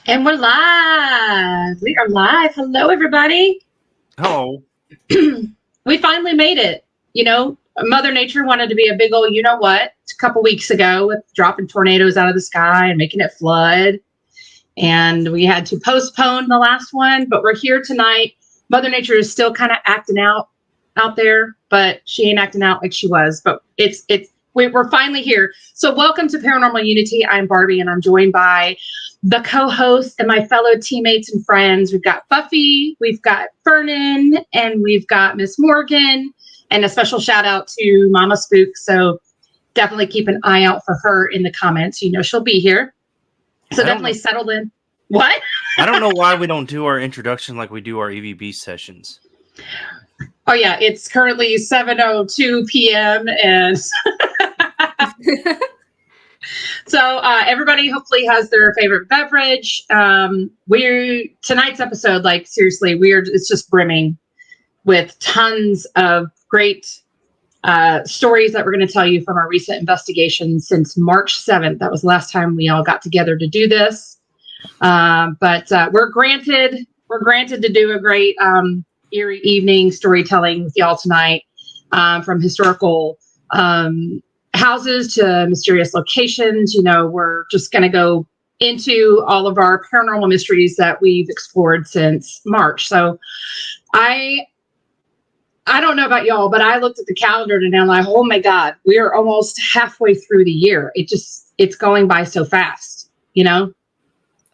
And we're live. We are live. Hello, everybody. Hello. We finally made it. You know, Mother Nature wanted to be a big old you-know-what a couple weeks ago with dropping tornadoes out of the sky and making it flood. And we had to postpone the last one, but we're here tonight. Mother Nature is still kind of acting out there, but she ain't acting out like she was. But we're finally here. So welcome to Paranormal Uni-Tea. I'm Barbie, and I'm joined by the co-host and my fellow teammates and friends. We've got Buffy, we've got Vernon, and we've got Miss Morgan, and a special shout out to Mama Spook. So definitely keep an eye out for her in the comments. You know she'll be here. So definitely settle in. What? I don't know why we don't do our introduction like we do our EVB sessions. Oh yeah, it's currently 7:02 p.m. and so everybody hopefully has their favorite beverage. Tonight's episode, like seriously, it's just brimming with tons of great stories that we're going to tell you from our recent investigations since March 7th. That was the last time we all got together to do this. But we're granted to do a great eerie evening storytelling with y'all tonight, from historical houses to mysterious locations. You know, we're just going to go into all of our paranormal mysteries that we've explored since March. So I don't know about y'all, but I looked at the calendar today and I'm like, oh my God, we are almost halfway through the year. It's going by so fast, you know?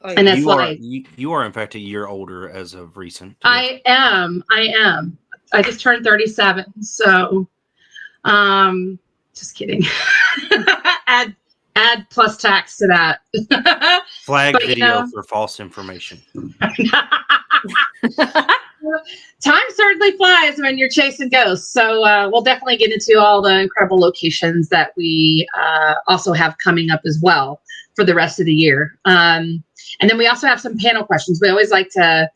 Oh, yeah. And it's you are in fact a year older as of recent. I am. I just turned 37. So, just kidding. add plus tax to that. Flag video for false information. Time certainly flies when you're chasing ghosts. So we'll definitely get into all the incredible locations that we also have coming up as well for the rest of the year. And then we also have some panel questions. We always like to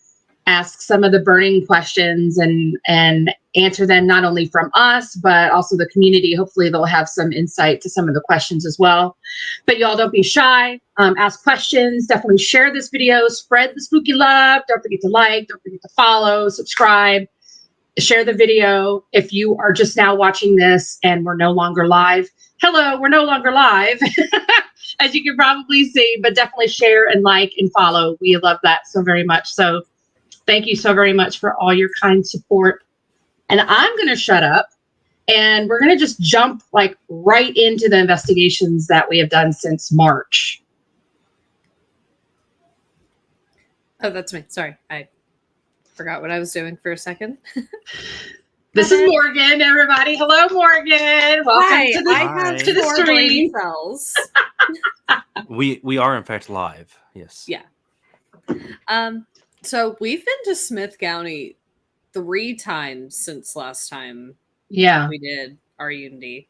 ask some of the burning questions and answer them not only from us, but also the community. Hopefully they'll have some insight to some of the questions as well. But y'all don't be shy. Ask questions. Definitely share this video. Spread the spooky love. Don't forget to like. Don't forget to follow. Subscribe. Share the video. If you are just now watching this and we're no longer live, hello, we're no longer live, as you can probably see, but definitely share and like and follow. We love that so very much. So thank you so very much for all your kind support. And I'm going to shut up and we're going to just jump like right into the investigations that we have done since March. Oh, that's me. Sorry. I forgot what I was doing for a second. This is Morgan, everybody. Hello, Morgan. Welcome to the stream. We are in fact live. Yes. Yeah. So we've been to Smith County 3 times since last time. Yeah. We did our Uni-Tea.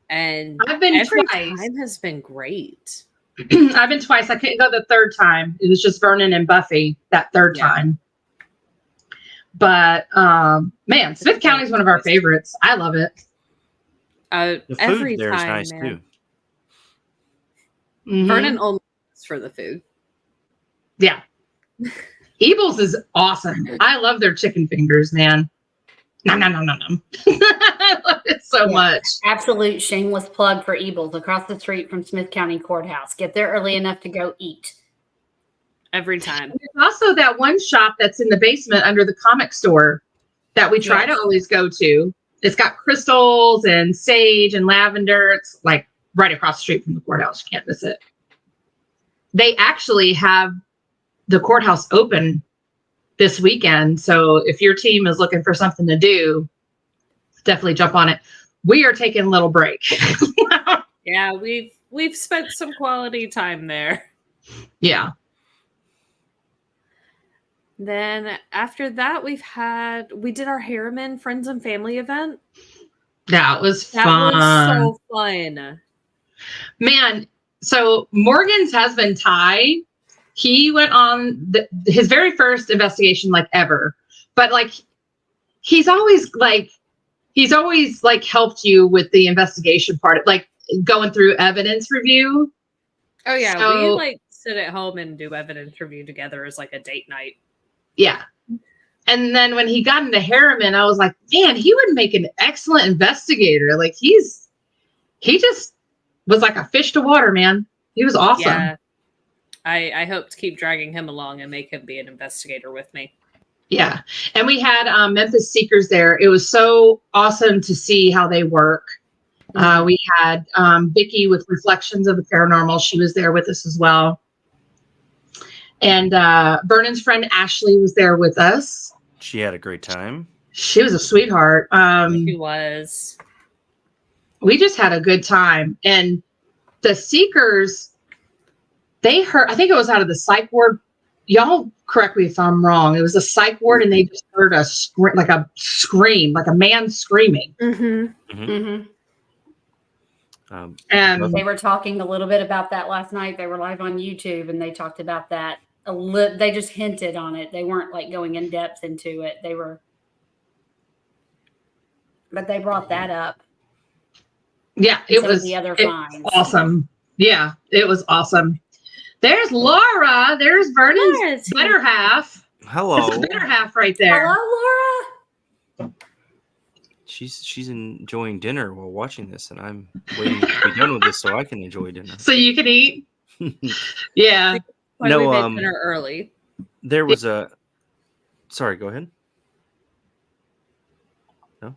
And I've been every twice. time has been great. I've been twice. I couldn't go the third time. It was just Vernon and Buffy that third time. But man, Smith County is one of our favorites. I love it. The food every there time, is nice man. too. Mm-hmm. Vernon only goes for the food. Yeah. Ebel's is awesome. I love their chicken fingers, man. Nom. I love it so much. Absolute shameless plug for Ebel's across the street from Smith County Courthouse. Get there early enough to go eat. Every time. There's also that one shop that's in the basement under the comic store that we try to always go to. It's got crystals and sage and lavender. It's like right across the street from the courthouse. You can't miss it. They actually have the courthouse open this weekend. So if your team is looking for something to do, definitely jump on it. We are taking a little break. Yeah, we've spent some quality time there. Yeah. Then after that, we did our Harriman Friends and Family event. That was fun. That was so fun. Man, so Morgan's husband, Ty, he went on his very first investigation like ever. But like he's always helped you with the investigation part, like going through evidence review. Oh yeah, we like sit at home and do evidence review together as like a date night. Yeah. And then when he got into Harriman, I was like, man, he would make an excellent investigator. Like he just was like a fish to water, man. He was awesome. Yeah. I hope to keep dragging him along and make him be an investigator with me. Yeah. And we had Memphis Seekers there. It was so awesome to see how they work. We had Vicki with Reflections of the Paranormal. She was there with us as well. And Vernon's friend Ashley was there with us. She had a great time. She was a sweetheart. She was. We just had a good time. And the Seekers, they heard, I think it was out of the psych ward. Y'all correct me if I'm wrong. It was a psych ward and they just heard a scream, like a man screaming. And they were talking a little bit about that last night. They were live on YouTube and they talked about that. They just hinted on it. They weren't like going in depth into it. But they brought that up. Yeah, it was the other finds. Awesome. Yeah, it was awesome. There's Laura. There's Vernon's better half. Hello. That's the better half right there. Hello, Laura. She's enjoying dinner while watching this, and I'm waiting to be done with this so I can enjoy dinner. So you can eat. Yeah. We made dinner early. There was a. Sorry, go ahead. No,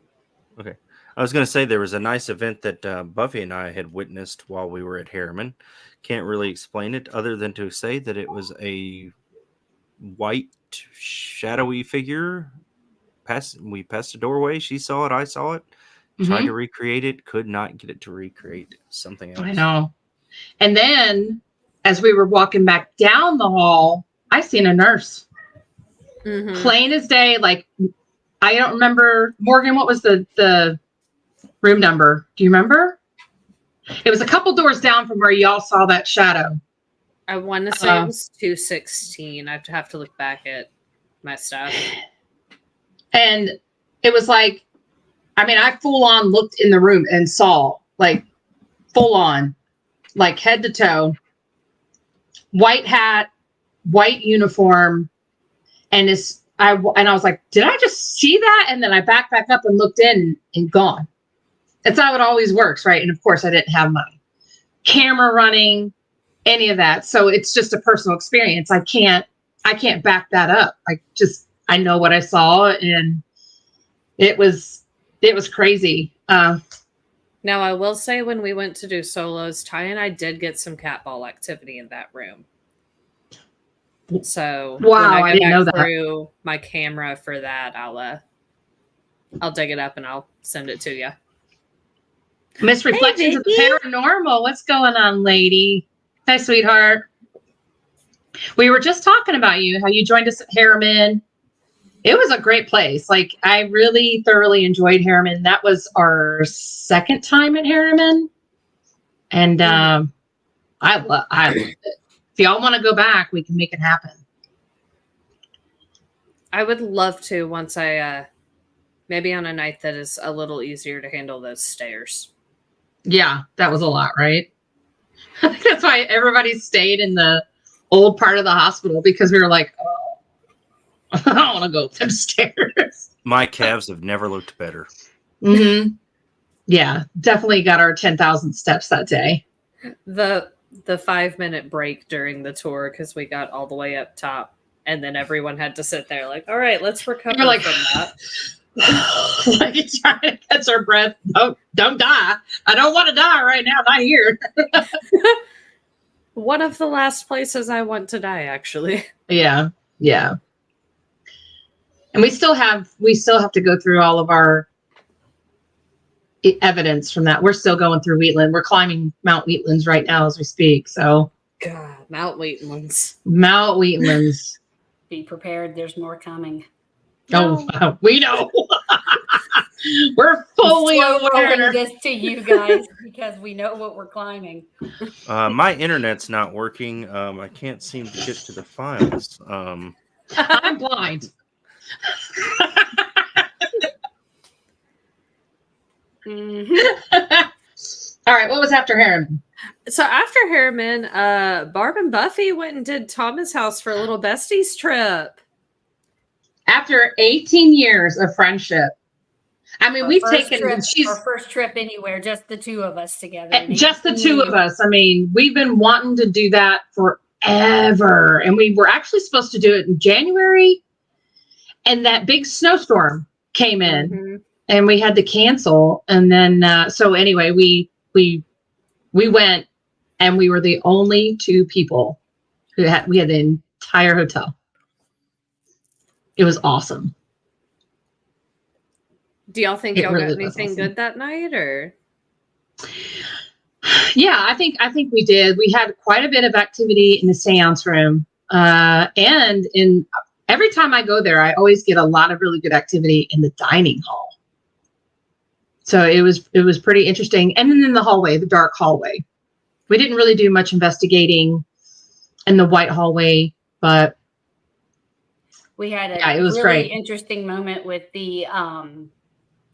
okay. I was going to say there was a nice event that Buffy and I had witnessed while we were at Harriman. Can't really explain it other than to say that it was a white, shadowy figure. We passed a doorway. She saw it. I saw it. Tried to recreate it. Could not get it to recreate something else. I know. And then as we were walking back down the hall, I seen a nurse. Plain as day. Like, I don't remember. Morgan, what was the room number? Do you remember? It was a couple doors down from where y'all saw that shadow. I want to say it was 216. I have to look back at my stuff. And it was like, I mean, I full on looked in the room and saw, like, full on, like head to toe, white hat, white uniform, and I was like, did I just see that? And then I backed back up and looked in and gone. That's how it always works, right? And of course, I didn't have my camera running, any of that. So it's just a personal experience. I can't back that up. I know what I saw, and it was crazy. Now, I will say when we went to do solos, Ty and I did get some cat ball activity in that room. So wow, when I didn't know that. Through my camera for that, I'll dig it up and I'll send it to you. Miss Reflections of the Paranormal. What's going on, lady? Hi, sweetheart. We were just talking about you, how you joined us at Harriman. It was a great place. Like, I really thoroughly enjoyed Harriman. That was our second time at Harriman. And I loved it. If y'all want to go back, we can make it happen. I would love to once maybe on a night that is a little easier to handle those stairs. Yeah, that was a lot, right? I think that's why everybody stayed in the old part of the hospital, because we were like, oh, I don't want to go up them stairs. My calves have never looked better. Yeah, definitely got our 10,000 steps that day. The 5-minute break during the tour, because we got all the way up top, and then everyone had to sit there like, all right, let's recover from that. Like, trying to catch our breath. Don't die. I don't want to die right now. Not here. One of the last places I want to die, actually. Yeah. And we still have to go through all of our evidence from that. We're still going through Wheatland. We're climbing Mount Wheatlands right now as we speak. So, God, Mount Wheatlands. Be prepared. There's more coming. Oh, we know. We're fully aware. This to you guys because we know what we're climbing. My internet's not working. I can't seem to get to the files. I'm blind. All right, what was after Harriman? So after Harriman, Barb and Buffy went and did Thomas' house for a little besties trip. After 18 years of friendship. I mean, we've taken our first trip anywhere, just the two of us together. Just the two of us. I mean, we've been wanting to do that forever. And we were actually supposed to do it in January. And that big snowstorm came in and we had to cancel. And then, so anyway, we went and we were the only two people we had the entire hotel. It was awesome. Do y'all think y'all got anything good that night, or? Yeah, I think we did. We had quite a bit of activity in the seance room, and every time I go there, I always get a lot of really good activity in the dining hall. So it was pretty interesting. And then in the hallway, the dark hallway, we didn't really do much investigating in the white hallway, but we had a really great. Interesting moment with the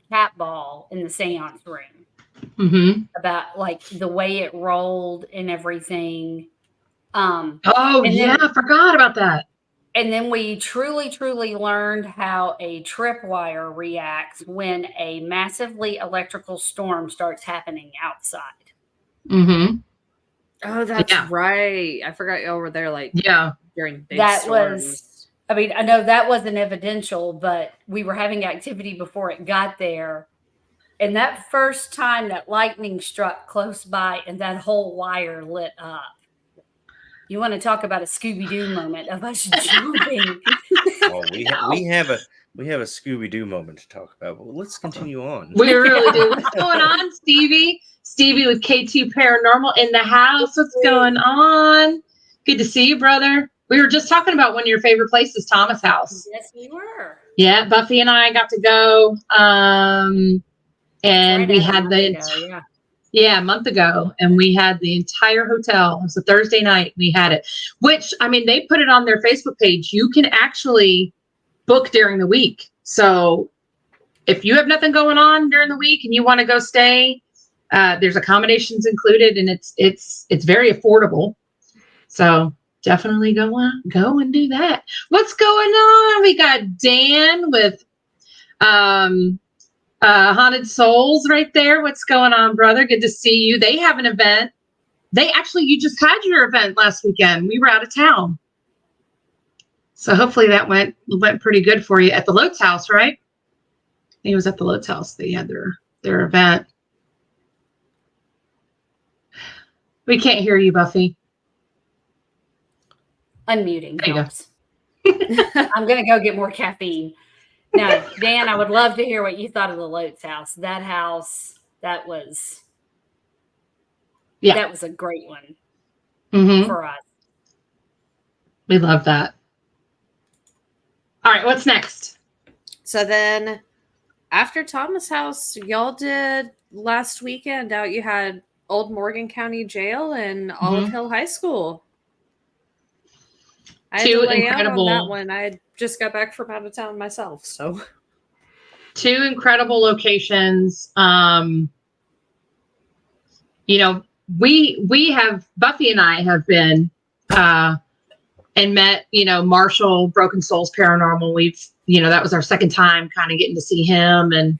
cat ball in the seance room about like the way it rolled and everything. I forgot about that. And then we truly learned how a tripwire reacts when a massively electrical storm starts happening outside. Oh, that's right. I forgot y'all were there during big storms. I mean, I know that wasn't evidential, but we were having activity before it got there. And that first time that lightning struck close by and that whole wire lit up. You want to talk about a Scooby-Doo moment of us jumping. Well, we have a Scooby-Doo moment to talk about. But let's continue on. We really do. What's going on, Stevie? Stevie with K2 Paranormal in the house. What's going on? Good to see you, brother. We were just talking about one of your favorite places, Thomas' house. Yes, we were. Yeah, Buffy and I got to go. And we had a month ago, and we had the entire hotel. It was a Thursday night. We had it, which, I mean, they put it on their Facebook page. You can actually book during the week. So if you have nothing going on during the week and you want to go stay, there's accommodations included, and it's very affordable. So definitely go and do that. What's going on? We got Dan with Haunted Souls right there. What's going on, brother? Good to see you. They have an event. You just had your event last weekend. We were out of town. So hopefully that went pretty good for you at the Lotes house, right? I think it was at the Lotes house. They had their event. We can't hear you, Buffy. Unmuting helps. I'm going to go get more caffeine. Now, Dan, I would love to hear what you thought of the Lotes house. That house, that was a great one for us. We love that. All right, what's next? So then after Thomas' house, y'all did last weekend out, you had Old Morgan County Jail and Olive Hill High School. I had to lay out on that one. I had just got back from out of town myself. So 2 incredible locations. We have, Buffy and I have been and met, Marshall, Broken Souls Paranormal. That was our second time kind of getting to see him, and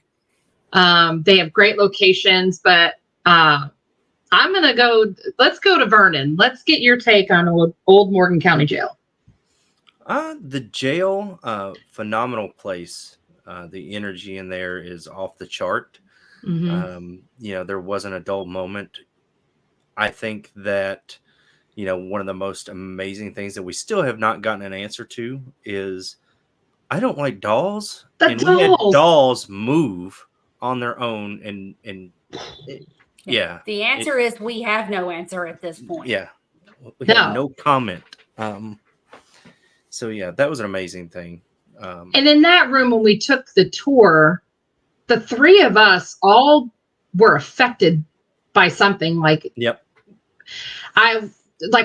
they have great locations, but I'm going to go, let's go to Vernon. Let's get your take on Old Morgan County Jail. The jail, phenomenal place. The energy in there is off the chart. There wasn't a dull moment. I think that, one of the most amazing things that we still have not gotten an answer to is I don't like dolls. We had dolls move on their own. The answer is we have no answer at this point. Yeah. We have no comment. So that was an amazing thing. And in that room, when we took the tour, the 3 of us all were affected by something.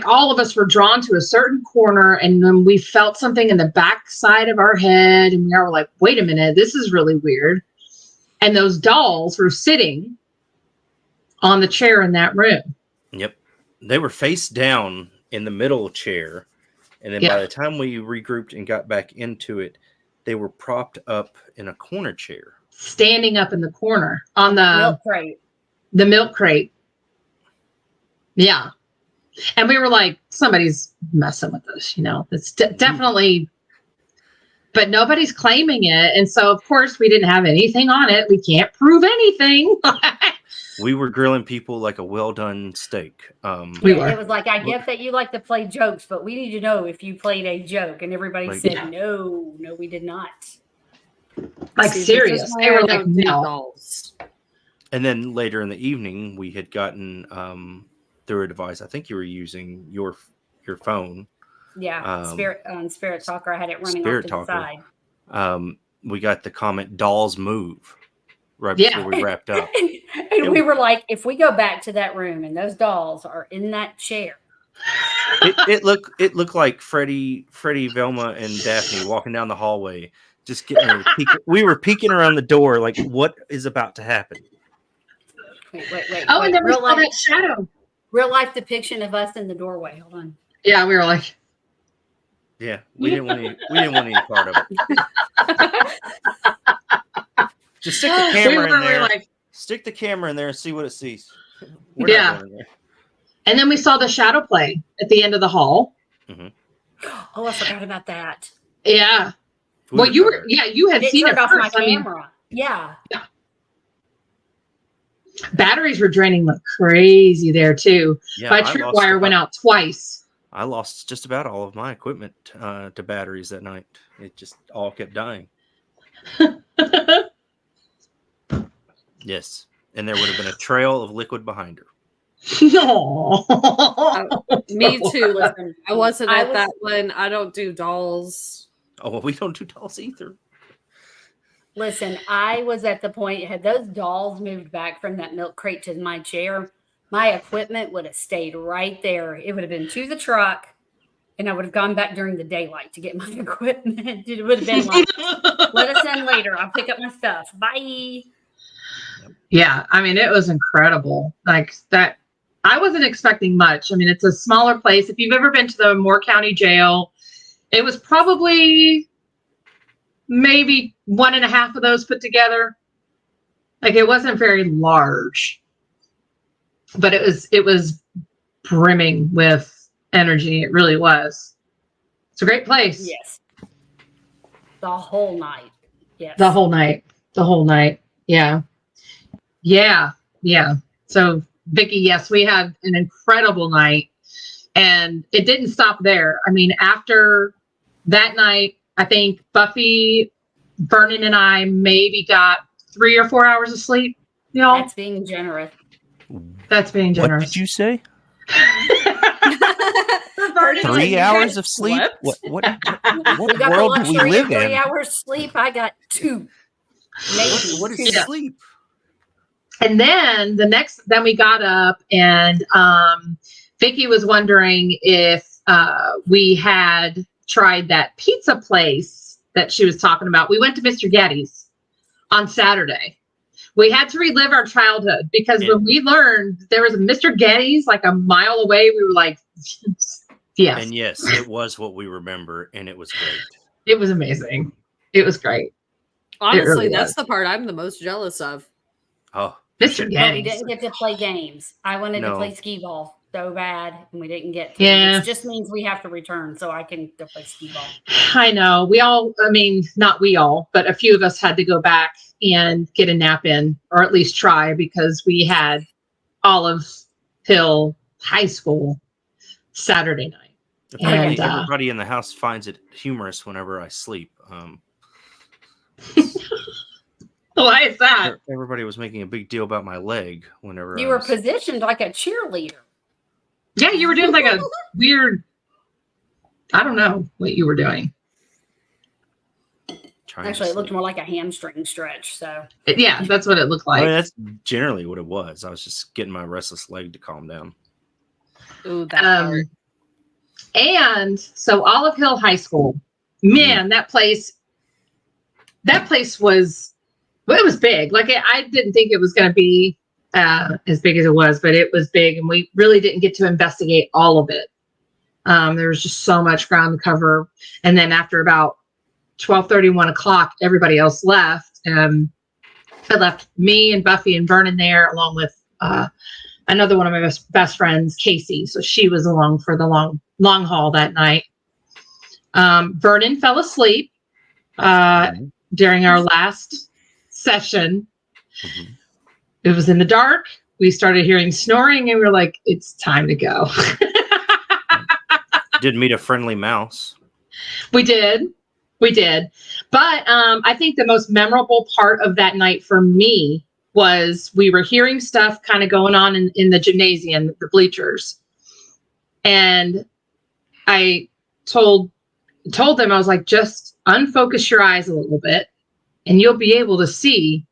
All of us were drawn to a certain corner, and then we felt something in the back side of our head, and we were like, wait a minute, this is really weird. And those dolls were sitting on the chair in that room. Yep. they were face down in the middle chair. And then by the time we regrouped and got back into it, they were propped up in a corner chair. Standing up in the corner on the milk crate. The milk crate. Yeah. And we were like, somebody's messing with us, It's definitely, but nobody's claiming it. And so, of course, we didn't have anything on it. We can't prove anything. We were grilling people like a well-done steak. It was like, I get that you like to play jokes, but we need to know if you played a joke. And everybody said, no, we did not. Like, serious. They were like, no. Dolls. And then later in the evening, we had gotten through a device. I think you were using your phone. Yeah, Spirit Talker. I had it running off to the side. We got the comment, dolls move, right before we wrapped up. and we were like, if we go back to that room and those dolls are in that chair. It looked like Freddie, Velma, and Daphne walking down the hallway, just getting ready to peek. We were peeking around the door, like, what is about to happen? Wait. Oh, and then we saw that shadow. Real life depiction of us in the doorway. Hold on. Yeah, we were like, yeah, we didn't want any part of it. Just stick the camera in there. Stick the camera in there and see what it sees. We're not going in there. And then we saw the shadow play at the end of the hall. Mm-hmm. Oh, I forgot about that. Yeah. Well, you had seen it off first. my camera. Yeah. Batteries were draining like crazy there too. Yeah, my tripwire went out twice. I lost just about all of my equipment to batteries that night. It just all kept dying. Yes, and there would have been a trail of liquid behind her. No. Me too. Listen, I wasn't at that one. I don't do dolls. Oh, well, we don't do dolls either. Listen, I was at the point, had those dolls moved back from that milk crate to my chair, my equipment would have stayed right there. It would have been to the truck, and I would have gone back during the daylight to get my equipment. It would have been like, let us in later. I'll pick up my stuff. Bye. Yeah, I mean, it was incredible. Like that, I wasn't expecting much. I mean, it's a smaller place. If you've ever been to the Moore County Jail, it was probably maybe 1.5 of those put together. Like, it wasn't very large, but it was brimming with energy. It really was. It's a great place. Yes. The whole night. Yes. The whole night. Yeah. So, Vicki, yes, we had an incredible night, and it didn't stop there. I mean, after that night, I think Buffy, Vernon, and I maybe got 3 or 4 hours of sleep. Y'all. That's being generous. What did you say? 3 hours of sleep? What world do we live in? 3 hours sleep. I got 2. Maybe. What is sleep? And then then we got up, and Vicki was wondering if we had tried that pizza place that she was talking about. We went to Mr. Getty's on Saturday. We had to relive our childhood because when we learned there was a Mr. Getty's like a mile away, we were like, yes. And yes, it was what we remember, and it was great. It was amazing. It was great. Honestly, really that's was. the part I'm the most jealous of. Oh, Mr. We Getty's. didn't get to play games. I wanted to play skee ball so bad, and we didn't get to. Yeah. It just means we have to return so I can go play skee ball. I know. Not we all, but a few of us had to go back and get a nap in, or at least try, because we had Olive Hill High School Saturday night. Apparently, everybody in the house finds it humorous whenever I sleep. Why is that? Everybody was making a big deal about my leg whenever You were positioned like a cheerleader. Yeah, you were doing like a weird, I don't know what you were doing. Actually, it looked more like a hamstring stretch. So yeah, that's what it looked like. I mean, that's generally what it was. I was just getting my restless leg to calm down. Ooh, that part. And so Olive Hill High School, man, that place was, well, it was big. Like, I didn't think it was going to be as big as it was, but it was big, and we really didn't get to investigate all of it. There was just so much ground to cover. And then after about 12:30, 1 o'clock, everybody else left. I left me and Buffy and Vernon there, along with another one of my best friends, Casey. So she was along for the long haul that night. Vernon fell asleep during our last session. Mm-hmm. It was in the dark. We started hearing snoring, and we were like, it's time to go. Did meet a friendly mouse. We did. But I think the most memorable part of that night for me was we were hearing stuff kind of going on in the gymnasium, the bleachers. And I told them, I was like, just unfocus your eyes a little bit and you'll be able to see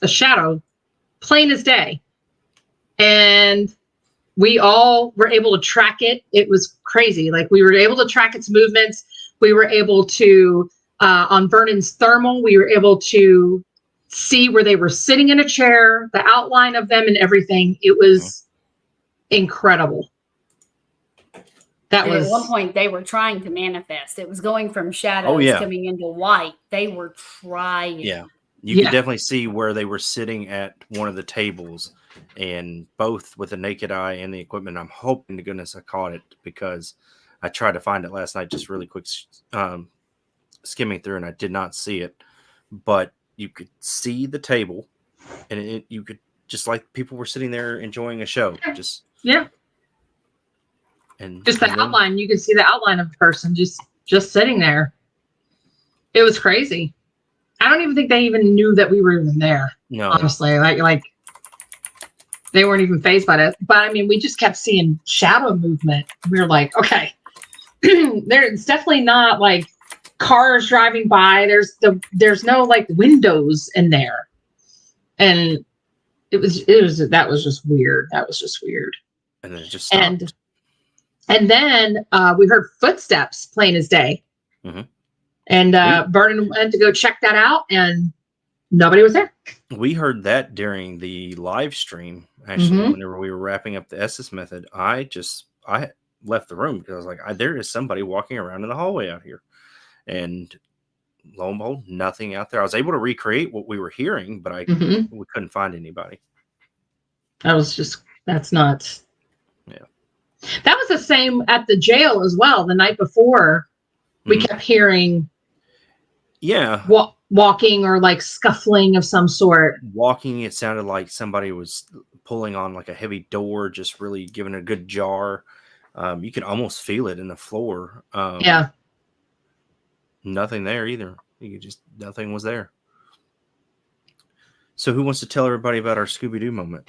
a shadow plain as day. And we all were able to track it. It was crazy. Like, we were able to track its movements. We were able to, on Vernon's thermal, we were able to see where they were sitting in a chair, the outline of them and everything. It was incredible. At one point, they were trying to manifest. It was going from shadows coming into white. They were trying. Yeah. You could definitely see where they were sitting at one of the tables, and both with the naked eye and the equipment. I'm hoping to goodness I caught it, because I tried to find it last night, just really quick, skimming through, and I did not see it. But you could see the table, and you could, just like people were sitting there enjoying a show. And just the outline. You could see the outline of the person just sitting there. It was crazy. I don't even think they even knew that we were even there. No, honestly, like they weren't even fazed by it. But I mean, we just kept seeing shadow movement. We were like, okay, there's definitely not like cars driving by. There's no like windows in there, and that was just weird. That was just weird. And then it just stopped. And then we heard footsteps plain as day. Mm-hmm. And Vernon went to go check that out, and nobody was there. We heard that during the live stream. Actually, whenever we were wrapping up the Estes method, I left the room because I was like, there is somebody walking around in the hallway out here. And lo and behold, nothing out there. I was able to recreate what we were hearing, but we couldn't find anybody. That's nuts. Yeah. That was the same at the jail as well. The night before, we kept hearing walking or like scuffling of some sort. Walking, it sounded like somebody was pulling on like a heavy door, just really giving it a good jar. You could almost feel it in the floor. Nothing there either. Nothing was there. So who wants to tell everybody about our Scooby-Doo moment?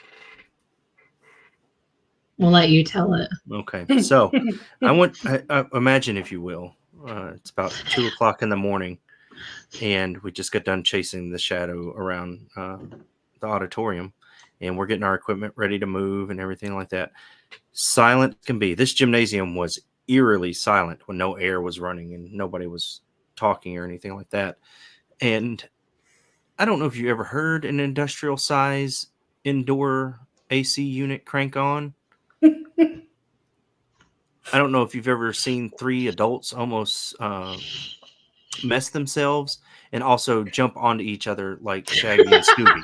We'll let you tell it. Okay. So I imagine, if you will, it's about 2 o'clock in the morning, and we just got done chasing the shadow around the auditorium, and we're getting our equipment ready to move and everything like that. Silent can be. This gymnasium was eerily silent when no air was running and nobody was talking or anything like that. And I don't know if you ever heard an industrial size indoor AC unit crank on. I don't know if you've ever seen 3 adults almost mess themselves and also jump onto each other like Shaggy and Scooby.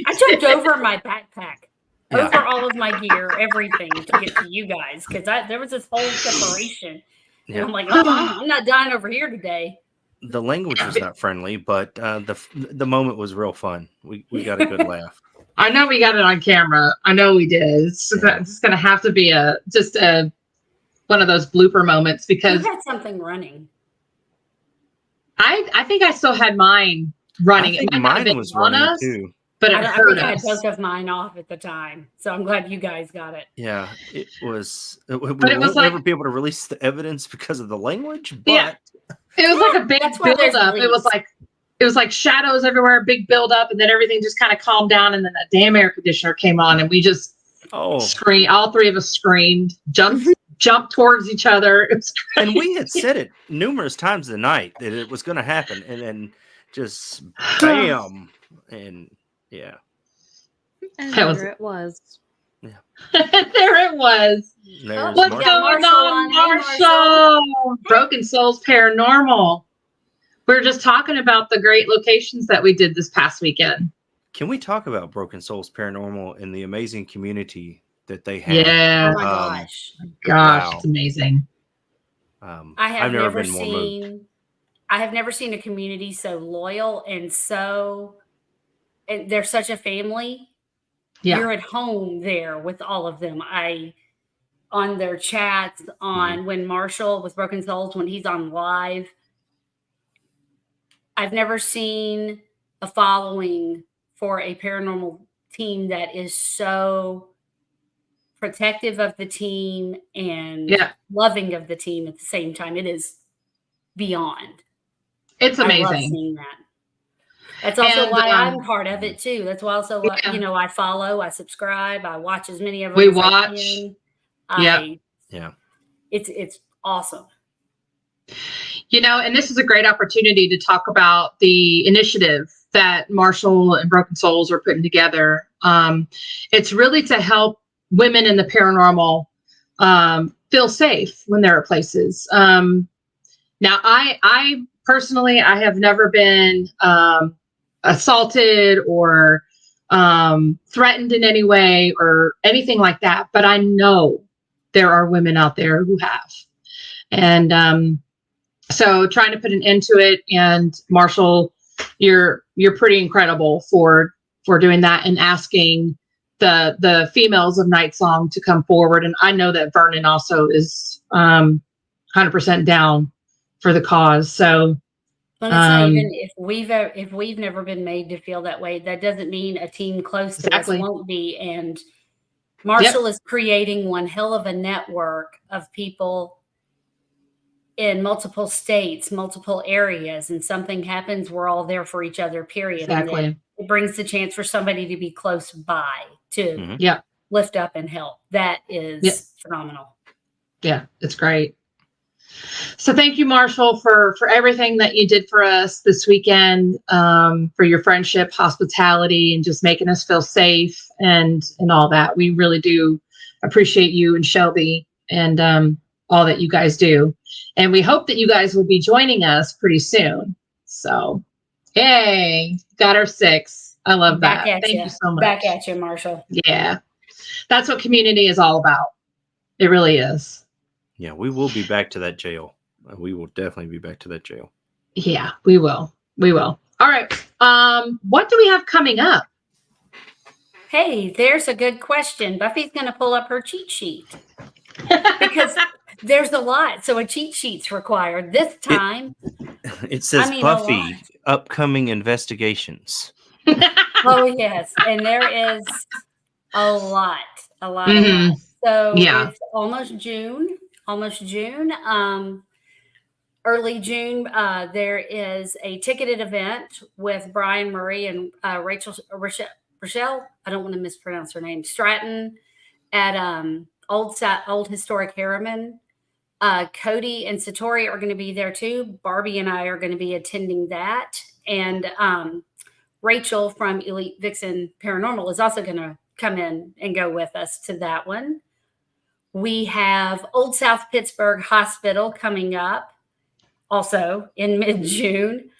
I jumped over my backpack, over all of my gear, everything to get to you guys, because there was this whole separation. And I'm like, I'm not dying over here today. The language was not friendly, but the moment was real fun. We got a good laugh. I know we got it on camera. I know we did. It's going to have to be one of those blooper moments, because you had something running. I think I still had mine running. I think mine was running too. But I think I had both of mine off at the time, so I'm glad you guys got it. Yeah, it was. We won't ever be able to release the evidence because of the language, but it was like a big build up. It was like shadows everywhere, big build up, and then everything just kind of calmed down, and then that damn air conditioner came on, and we just screamed. All 3 of us screamed, jumped towards each other. It was crazy. And we had said it numerous times the night that it was going to happen, and then just bam, and And That was- there it was. There it was. There's What's Marshall. going Marshall on, on. Hey, Marshall? Broken Souls Paranormal. We were just talking about the great locations that we did this past weekend. Can we talk about Broken Souls Paranormal and the amazing community that they have? Yeah. Oh my gosh. Gosh, wow. it's amazing. I've never been more moved. I have never seen a community so loyal and they're such a family. Yeah. You're at home there with all of them. On their chats, on when Marshall with Broken Souls, when he's on live. I've never seen a following for a paranormal team that is so protective of the team and loving of the team at the same time. It is beyond. It's I love amazing. seeing that. That's also why I'm part of it too. That's why also I follow, I subscribe, I watch as many of them as I can. Yeah. It's awesome. And this is a great opportunity to talk about the initiative that Marshall and Broken Souls are putting together. It's really to help women in the paranormal feel safe when they're at places. Now, I personally, I have never been assaulted or threatened in any way or anything like that, but I know there are women out there who have. And so trying to put an end to it. And Marshall, you're pretty incredible for doing that and asking the females of NightSong to come forward. And I know that Vernon also is 100% down for the cause. So, but it's not even if we've never been made to feel that way, that doesn't mean a team close to us won't be. And Marshall is creating one hell of a network of people in multiple states, multiple areas, and something happens, we're all there for each other, period. Exactly. And it brings the chance for somebody to be close by to lift up and help. That is phenomenal. Yeah, it's great. So thank you, Marshall, for everything that you did for us this weekend, for your friendship, hospitality, and just making us feel safe and all that. We really do appreciate you and Shelby and all that you guys do. And we hope that you guys will be joining us pretty soon. So, yay, got our 6. I love that. Thank you so much. Back at you, Marshall. Yeah, that's what community is all about. It really is. Yeah, we will be back to that jail. We will definitely be back to that jail. Yeah, we will. We will. All right. What do we have coming up? Hey, there's a good question. Buffy's going to pull up her cheat sheet because there's a lot. So a cheat sheet's required this time. It says Buffy, upcoming investigations. Oh, yes. And there is a lot. A lot. So it's almost June. Early June, there is a ticketed event with Brian Murray and Rochelle, I don't want to mispronounce her name, Stratton at Old Historic Harriman. Cody and Satori are going to be there too. Barbie and I are going to be attending that. And Rachel from Elite Vixen Paranormal is also going to come in and go with us to that one. We have Old South Pittsburgh Hospital coming up also in mid-June.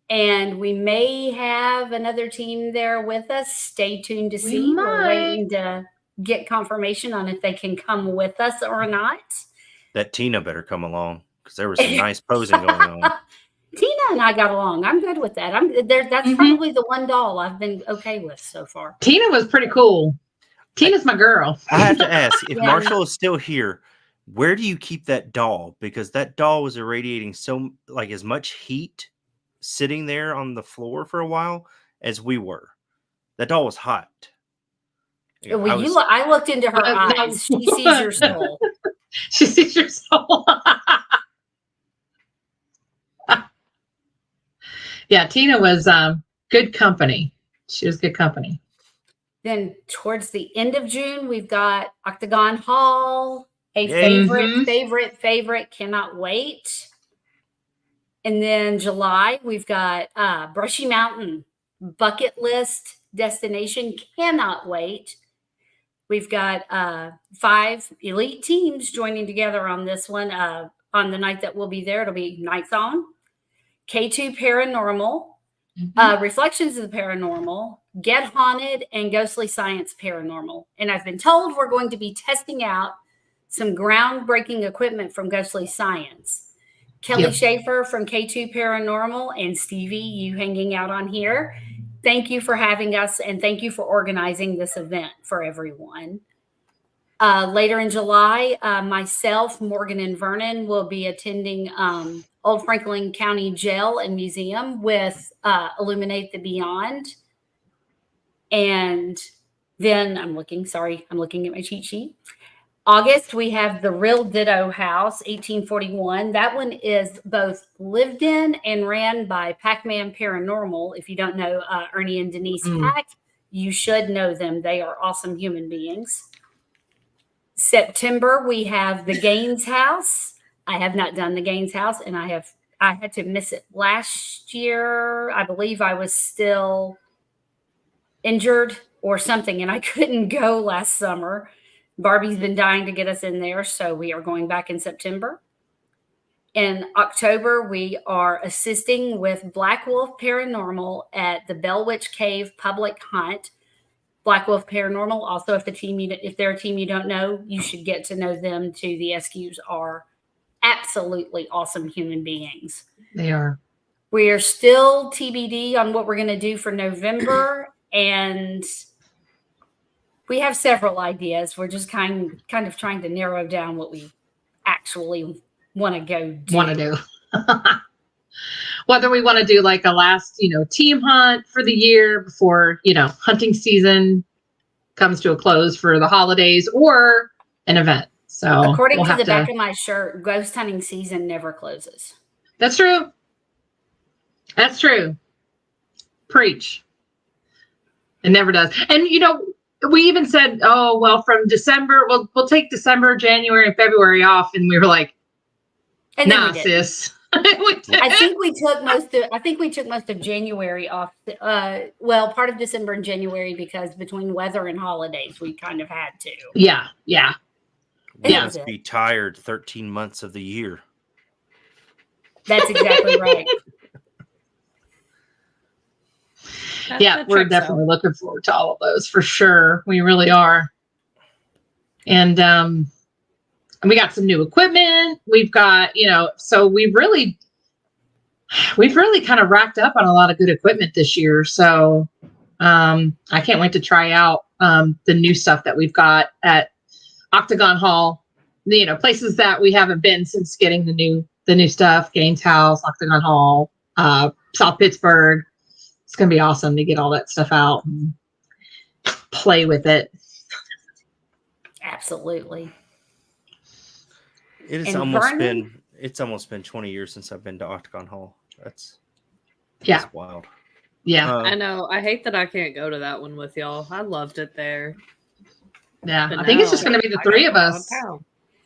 And we may have another team there with us. Stay tuned to see. We're waiting to get confirmation on if they can come with us or not. That Tina better come along because there was some nice posing going on. Tina and I got along. I'm good with that. That's probably the one doll I've been okay with so far. Tina was pretty cool. Tina's my girl. I have to ask, if Marshall is still here, where do you keep that doll? Because that doll was irradiating as much heat sitting there on the floor for a while as we were. That doll was hot. I looked into her eyes. She sees your soul. She sees your soul. Yeah, Tina was good company. She was good company. Then towards the end of June, we've got Octagon Hall, a favorite, cannot wait. And then July, we've got Brushy Mountain, bucket list destination. Cannot wait. We've got 5 elite teams joining together on this one. On the night that we'll be there, it'll be NightSong, K2 Paranormal, Reflections of the Paranormal, Get Haunted, and Ghostly Science Paranormal. And I've been told we're going to be testing out some groundbreaking equipment from Ghostly Science. Kelly Schaefer from K2 Paranormal and Stevie, you hanging out on here. Thank you for having us, and thank you for organizing this event for everyone. Later in July, myself, Morgan, and Vernon will be attending Old Franklin County Jail and Museum with Illuminate the Beyond. And then I'm looking at my cheat sheet. August, we have the Real Ditto House, 1841. That one is both lived in and ran by Pac-Man Paranormal. If you don't know Ernie and Denise Pack, you should know them. They are awesome human beings. September, we have the Gaines House. I have not done the Gaines House, and I had to miss it last year. I believe I was still injured or something, and I couldn't go last summer. Barbie's been dying to get us in there, so we are going back in September. In October, we are assisting with Black Wolf Paranormal at the Bell Witch Cave Public Hunt. Black Wolf Paranormal, also, if they're a team you don't know, you should get to know them too. The SQs are absolutely awesome human beings. They are. We are still TBD on what we're going to do for November, and we have several ideas. We're just kind of trying to narrow down what we actually want to do. Whether we want to do like a last, team hunt for the year before, hunting season comes to a close for the holidays, or an event. So according to the back of my shirt, ghost hunting season never closes. That's true. That's true. Preach. It never does. And, we even said, oh, well, from December, we'll take December, January, and February off. And we were like, nah, sis. I think we took most of January off. Part of December and January, because between weather and holidays, we kind of had to. Yeah. We must be tired 13 months of the year. That's exactly right. We're definitely looking forward to all of those for sure. We really are. And we got some new equipment. We've got, so we've really kind of racked up on a lot of good equipment this year. So I can't wait to try out the new stuff that we've got at Octagon Hall. Places that we haven't been since getting the new stuff. Gaines House, Octagon Hall, South Pittsburgh. It's going to be awesome to get all that stuff out and play with it. Absolutely. It's almost been 20 years since I've been to Octagon Hall. That's wild. Yeah. I know. I hate that I can't go to that one with y'all. I loved it there. Yeah. I think it's just going to be the three of us.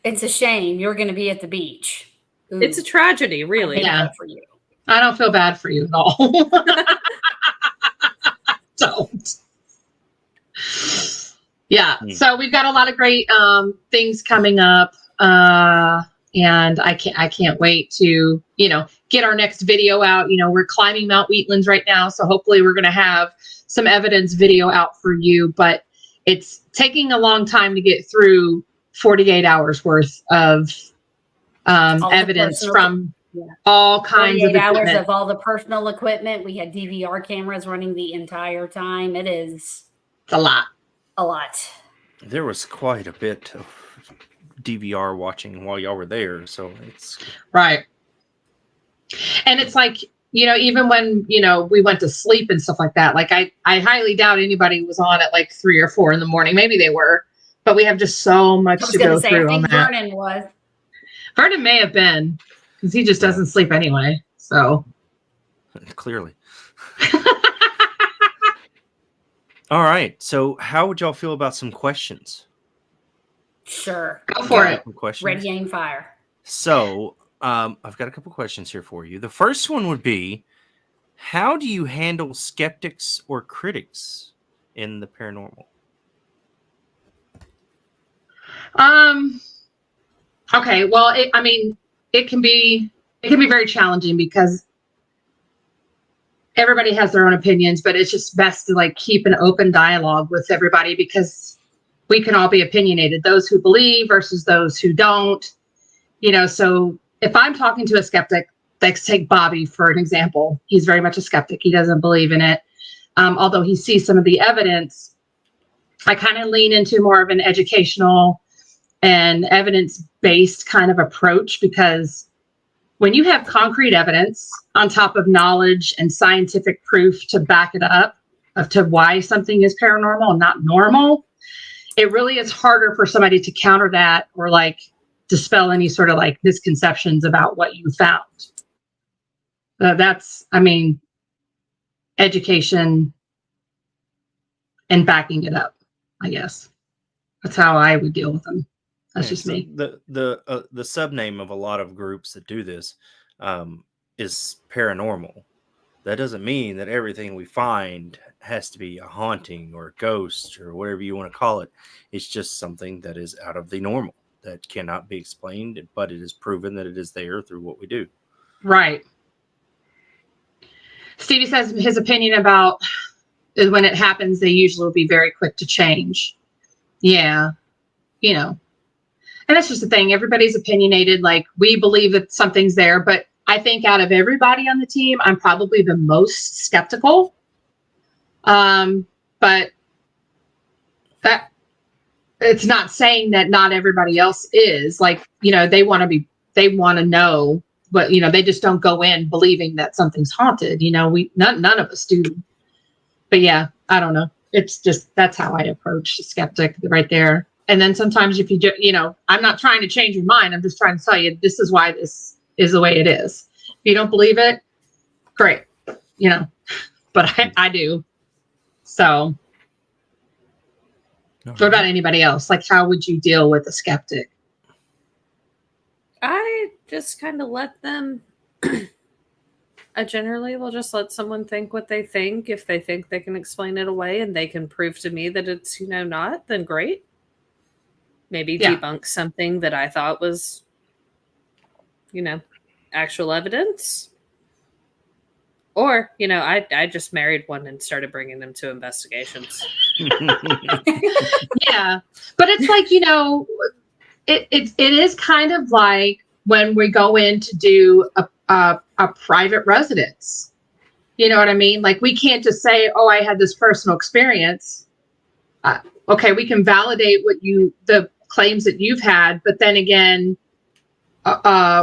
It's a shame. You're going to be at the beach. Ooh. It's a tragedy, really. Yeah. For you. I don't feel bad for you at all. Don't. Yeah. So we've got a lot of great things coming up. And I can't wait to, get our next video out. We're climbing Mount Wheatlands right now. So hopefully we're going to have some evidence video out for you, but it's taking a long time to get through 48 hours worth of evidence from all kinds of hours of all the personal equipment. We had DVR cameras running the entire time. It's a lot. There was quite a bit of DVR watching while y'all were there, so it's right. And it's like, even when we went to sleep and stuff like that, like I highly doubt anybody was on at like 3 or 4 in the morning. Maybe they were, but we have just so much to go through on that. Vernon may have been, because he just doesn't sleep anyway. So clearly. All right. So how would y'all feel about some questions? Sure. Go for it. Ready, aim, fire. So I've got a couple questions here for you. The first one would be, how do you handle skeptics or critics in the paranormal? Okay. Well, it can be very challenging because everybody has their own opinions, but it's just best to like keep an open dialogue with everybody because we can all be opinionated, those who believe versus those who don't, so if I'm talking to a skeptic, let's take Bobby for an example. He's very much a skeptic. He doesn't believe in it. Although he sees some of the evidence, I kind of lean into more of an educational and evidence-based kind of approach, because when you have concrete evidence on top of knowledge and scientific proof to back it up of to why something is paranormal and not normal, it really is harder for somebody to counter that or like dispel any sort of like misconceptions about what you found. Education and backing it up, I guess. That's how I would deal with them. That's just me. The subname of a lot of groups that do this is paranormal. That doesn't mean that everything we find has to be a haunting or a ghost or whatever you want to call it. It's just something that is out of the normal, that cannot be explained, but it is proven that it is there through what we do. Right. Stevie says his opinion about is when it happens, they usually will be very quick to change. Yeah. And that's just the thing. Everybody's opinionated. Like, we believe that something's there, but I think out of everybody on the team, I'm probably the most skeptical. But that it's not saying that not everybody else is. Like, they want to know, but they just don't go in believing that something's haunted. None of us do. But yeah, I don't know. It's just, that's how I approach the skeptic right there. And then sometimes if I'm not trying to change your mind. I'm just trying to tell you, this is why this is the way it is. If you don't believe it, great. But I do. So what about anybody else? Like, how would you deal with a skeptic? I just kind of let them. I generally will just let someone think what they think. If they think they can explain it away and they can prove to me that it's, not, then great. Maybe debunk something that I thought was, actual evidence. Or, I just married one and started bringing them to investigations. Yeah. But it's like, it is kind of like when we go in to do a private residence. You know what I mean? Like, we can't just say, oh, I had this personal experience. Okay, we can validate the claims that you've had, but then again,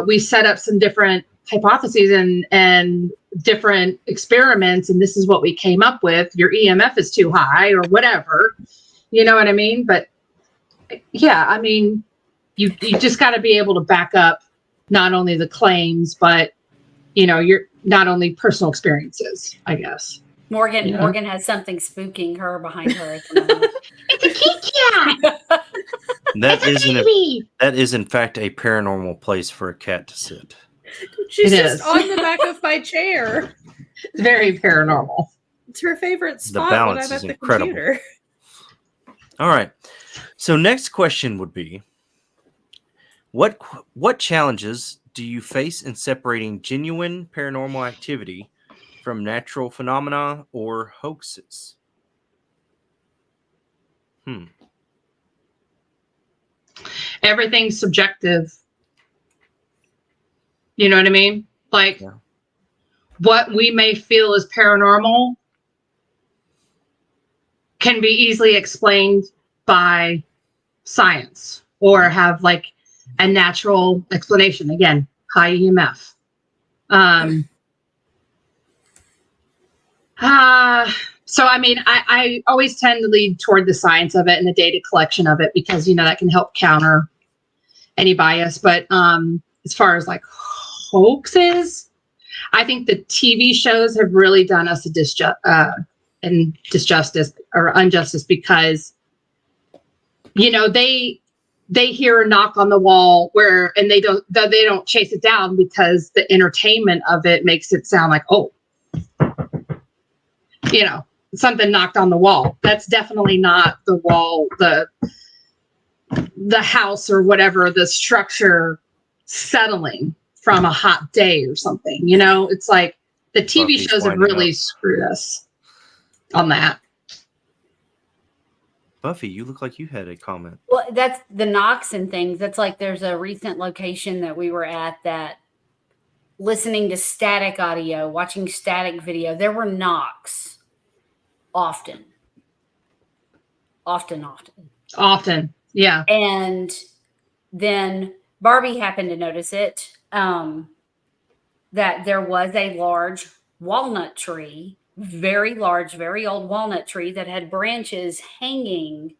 we set up some different hypotheses and different experiments, and this is what we came up with. Your EMF is too high or whatever. You know what I mean? But yeah, you just got to be able to back up not only the claims, but you're not only personal experiences, I guess. Morgan has something spooking her behind her at the moment. It's a kitty cat. That is in fact a paranormal place for a cat to sit. She's just on the back of my chair. It's very paranormal. It's her favorite spot. The balance is incredible. Computer. All right. So next question would be, what challenges do you face in separating genuine paranormal activity from natural phenomena or hoaxes? Everything's subjective. You know what I mean? Like, what we may feel is paranormal can be easily explained by science or have like a natural explanation. Again, high EMF. So, I always tend to lead toward the science of it and the data collection of it because, that can help counter any bias. But as far as like hoaxes, I think the TV shows have really done us a disjustice or injustice because, they hear a knock on the wall and they don't chase it down because the entertainment of it makes it sound like, oh, something knocked on the wall. That's definitely not the wall, the house or whatever, the structure settling from a hot day or something. You know, it's like the TV Buffy's shows have winding really up. screwed us on that. Buffy, you look like you had a comment. Well, that's the knocks and things. That's like there's a recent location that we were at that listening to static audio, watching static video, there were knocks often. Yeah. And then Barbie happened to notice it, that there was a large walnut tree, very large, very old walnut tree that had branches hanging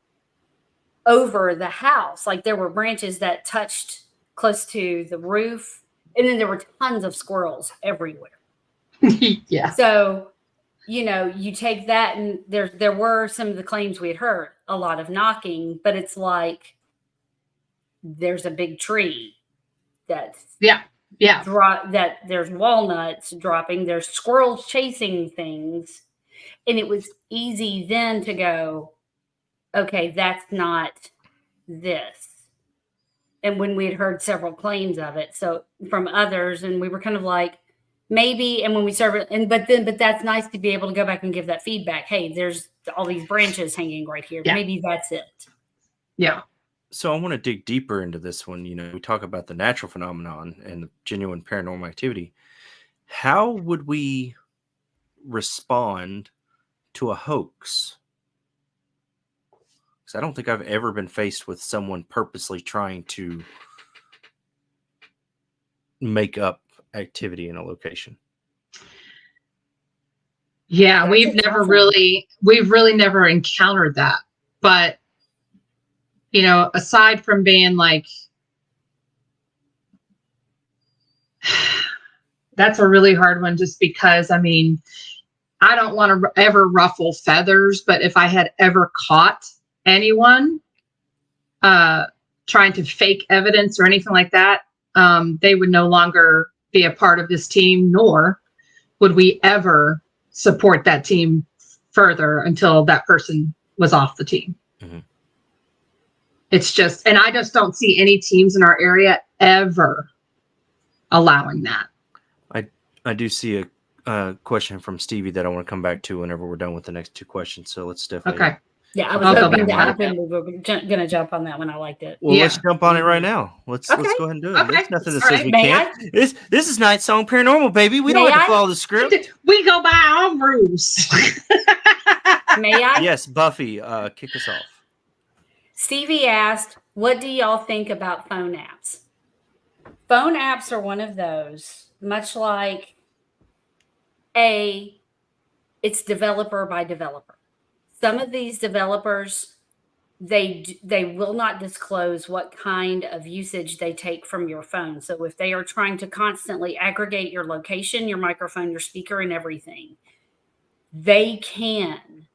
over the house. Like there were branches that touched close to the roof. And then there were tons of squirrels everywhere. Yeah. So, you know, you take that, and there were some of the claims we had heard, a lot of knocking, but it's like there's a big tree that's that there's walnuts dropping, there's squirrels chasing things, and it was easy then to go, okay, that's not this. And when we had heard several claims of it, so from others, and we were kind of like, maybe, and when we started, but that's nice to be able to go back and give that feedback. Hey, there's all these branches hanging right here. Yeah. Maybe that's it. Yeah. So I want to dig deeper into this one. You know, we talk about the natural phenomenon and the genuine paranormal activity. How would we respond to a hoax? Because I don't think I've ever been faced with someone purposely trying to make up activity in a location. Yeah, That's we've really never encountered that. But, you know, aside from being like, that's a really hard one, just because, I mean, I don't want to ever ruffle feathers, but if I had ever caught anyone trying to fake evidence or anything like that, they would no longer be a part of this team, nor would we ever support that team further until that person was off the team. Mm-hmm. It's just, and I just don't see any teams in our area ever allowing that. I do see a question from Stevie that I want to come back to whenever we're done with the next two questions. So let's definitely. Okay. Yeah, I was hoping we were going to jump on that one. I liked it. Well, let's jump on it right now. Let's go ahead and do it. Okay. There's nothing that All says right. we May can't. This is NightSong Paranormal, baby. We May don't have I? to follow the script. We go by our own rules. May I? Yes, Buffy, kick us off. Stevie asked, what do y'all think about phone apps? Phone apps are one of those, much like it's developer by developer. Some of these developers, they will not disclose what kind of usage they take from your phone. So if they are trying to constantly aggregate your location, your microphone, your speaker, and everything, they can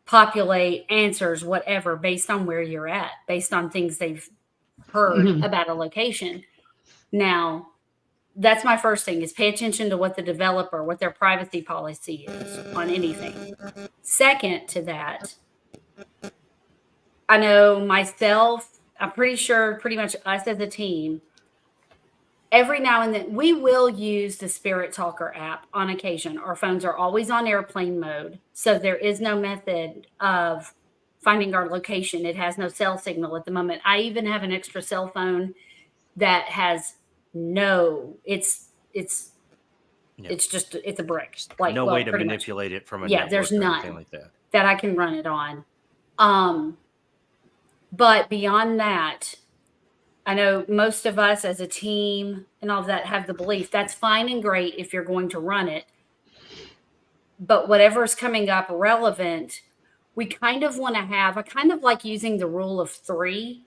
populate answers, whatever, based on where you're at, based on things they've heard about a location. Now, that's my first thing, is pay attention to what their privacy policy is on anything. Second to that, I know myself, I'm pretty sure pretty much us as a team, every now and then we will use the Spirit Talker app on occasion. Our phones are always on airplane mode, so there is no method of finding our location. It has no cell signal at the moment. I even have an extra cell phone that has it's a brick. Like, no way to pretty manipulate it from a Yeah, network there's or none anything like that. that I can run it on. But beyond that, I know most of us as a team and all of that have the belief that's fine and great if you're going to run it. But whatever's coming up relevant, we kind of want to have, I kind of like using the rule of 3.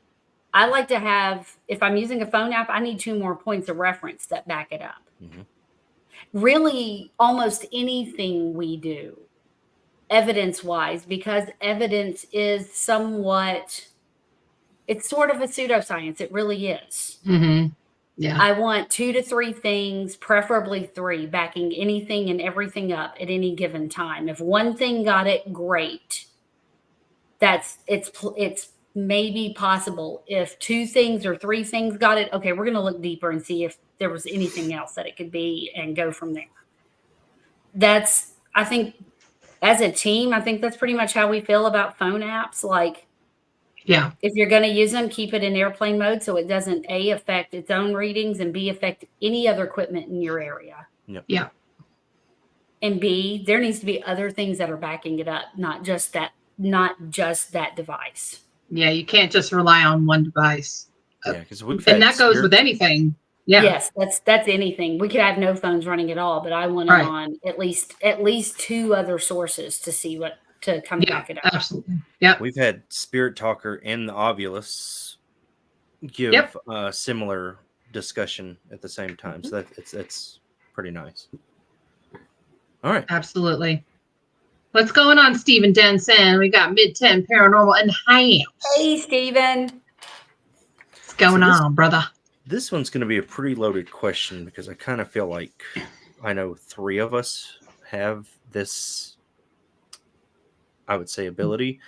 I like to have, if I'm using a phone app, I need 2 more points of reference that back it up. Mm-hmm. Really, almost anything we do, evidence-wise, because evidence is somewhat, it's sort of a pseudoscience. It really is. Mm-hmm. Yeah. I want 2 to 3 things, preferably 3, backing anything and everything up at any given time. If one thing got it, great. It's maybe possible. If 2 things or 3 things got it, okay, we're going to look deeper and see if there was anything else that it could be and go from there. I think as a team, I think that's pretty much how we feel about phone apps. Like, Yeah. if you're going to use them, keep it in airplane mode so it doesn't A, affect its own readings, and B, affect any other equipment in your area. Yep. Yeah. And B, there needs to be other things that are backing it up, not just that device. Yeah. You can't just rely on one device. Yeah, because we've And had that goes with anything. Yeah. Yes, that's anything. We could have no phones running at all, but I want it Right. on at least 2 other sources to see what to come back it up. Absolutely. Yeah. We've had Spirit Talker and the Ovulus give Yep. a similar discussion at the same time. So that's pretty nice. All right. Absolutely. What's going on, Stephen Denson? We got mid-10 paranormal in the house. Hey, Steven. What's going on, brother? This one's going to be a pretty loaded question because I kind of feel like I know 3 of us have this, I would say, ability.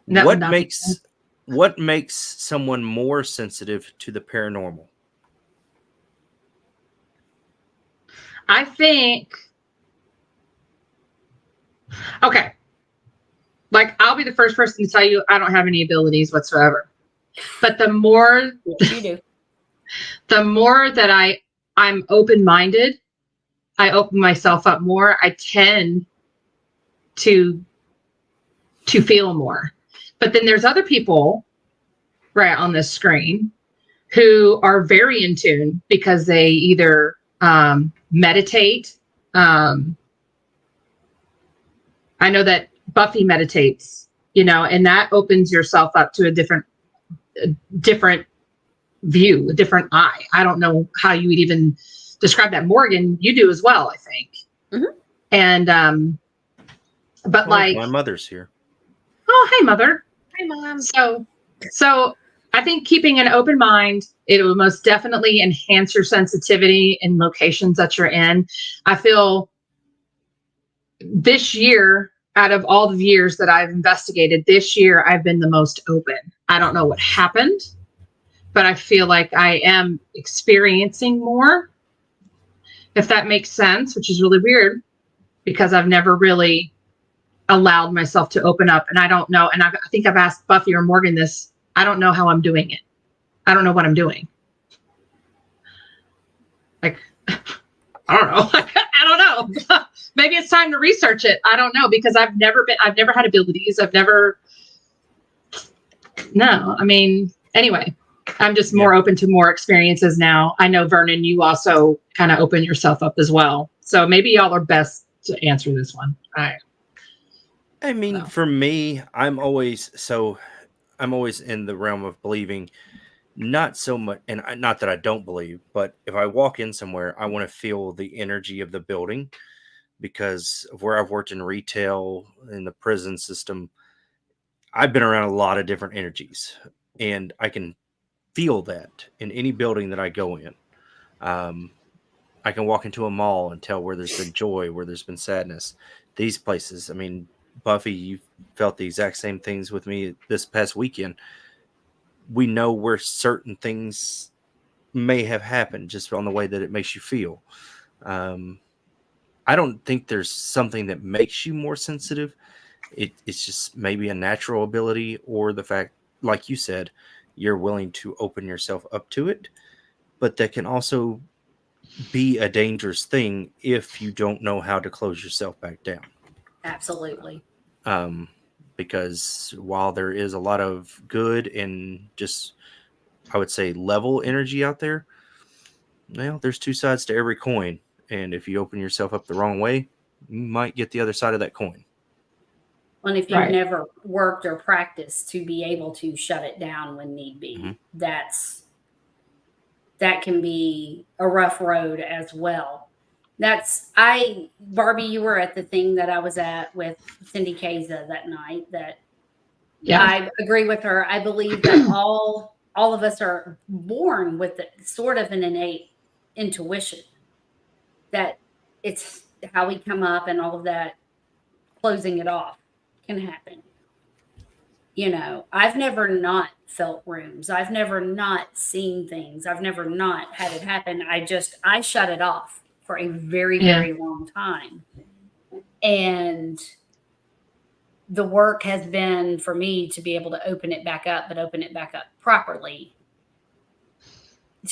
No, what not makes someone more sensitive to the paranormal? I think. Okay. Like, I'll be the first person to tell you I don't have any abilities whatsoever. But the more You do. the more that I'm open-minded, I open myself up more, I tend to feel more. But then there's other people right on this screen who are very in tune because they either meditate. I know that Buffy meditates, and that opens yourself up to a different view, a different eye. I don't know how you would even describe that. Morgan, you do as well, I think. Mm-hmm. And but like, my mother's here. Oh, hey, mother. Hi, Mom. So I think keeping an open mind, it will most definitely enhance your sensitivity in locations that you're in. I feel this year, out of all the years that I've investigated, this year I've been the most open. I don't know what happened, but I feel like I am experiencing more, if that makes sense, which is really weird because I've never really allowed myself to open up. And I don't know. And I think I've asked Buffy or Morgan this. I don't know how I'm doing it. I don't know what I'm doing. Like, I don't know. I don't know. Maybe it's time to research it. I don't know, because I've never had abilities. No, I mean, anyway, I'm just more open to more experiences now. I know, Vernon, you also kind of open yourself up as well. So maybe y'all are best to answer this one. All right. I mean, for me, I'm always in the realm of believing, not so much, and not that I don't believe, but if I walk in somewhere, I want to feel the energy of the building, because of where I've worked in retail, in the prison system, I've been around a lot of different energies, and I can feel that in any building that I go in. I can walk into a mall and tell where there's been joy, where there's been sadness. These places, I mean, Buffy, you felt the exact same things with me this past weekend. We know where certain things may have happened just on the way that it makes you feel. I don't think there's something that makes you more sensitive. It's just maybe a natural ability, or the fact, like you said, you're willing to open yourself up to it. But that can also be a dangerous thing if you don't know how to close yourself back down. Absolutely. Because while there is a lot of good and just, I would say, level energy out there, well, there's 2 sides to every coin. And if you open yourself up the wrong way, you might get the other side of that coin. And if you've never worked or practiced to be able to shut it down when need be, that can be a rough road as well. Barbie, you were at the thing that I was at with Cindy Kaza that night. I agree with her. I believe that all all of us are born with sort of an innate intuition that it's how we come up, and all of that closing it off can happen. You know, I've never not felt rooms. I've never not seen things. I've never not had it happen. I shut it off for a very, very long time. And the work has been for me to be able to open it back up, but open it back up properly.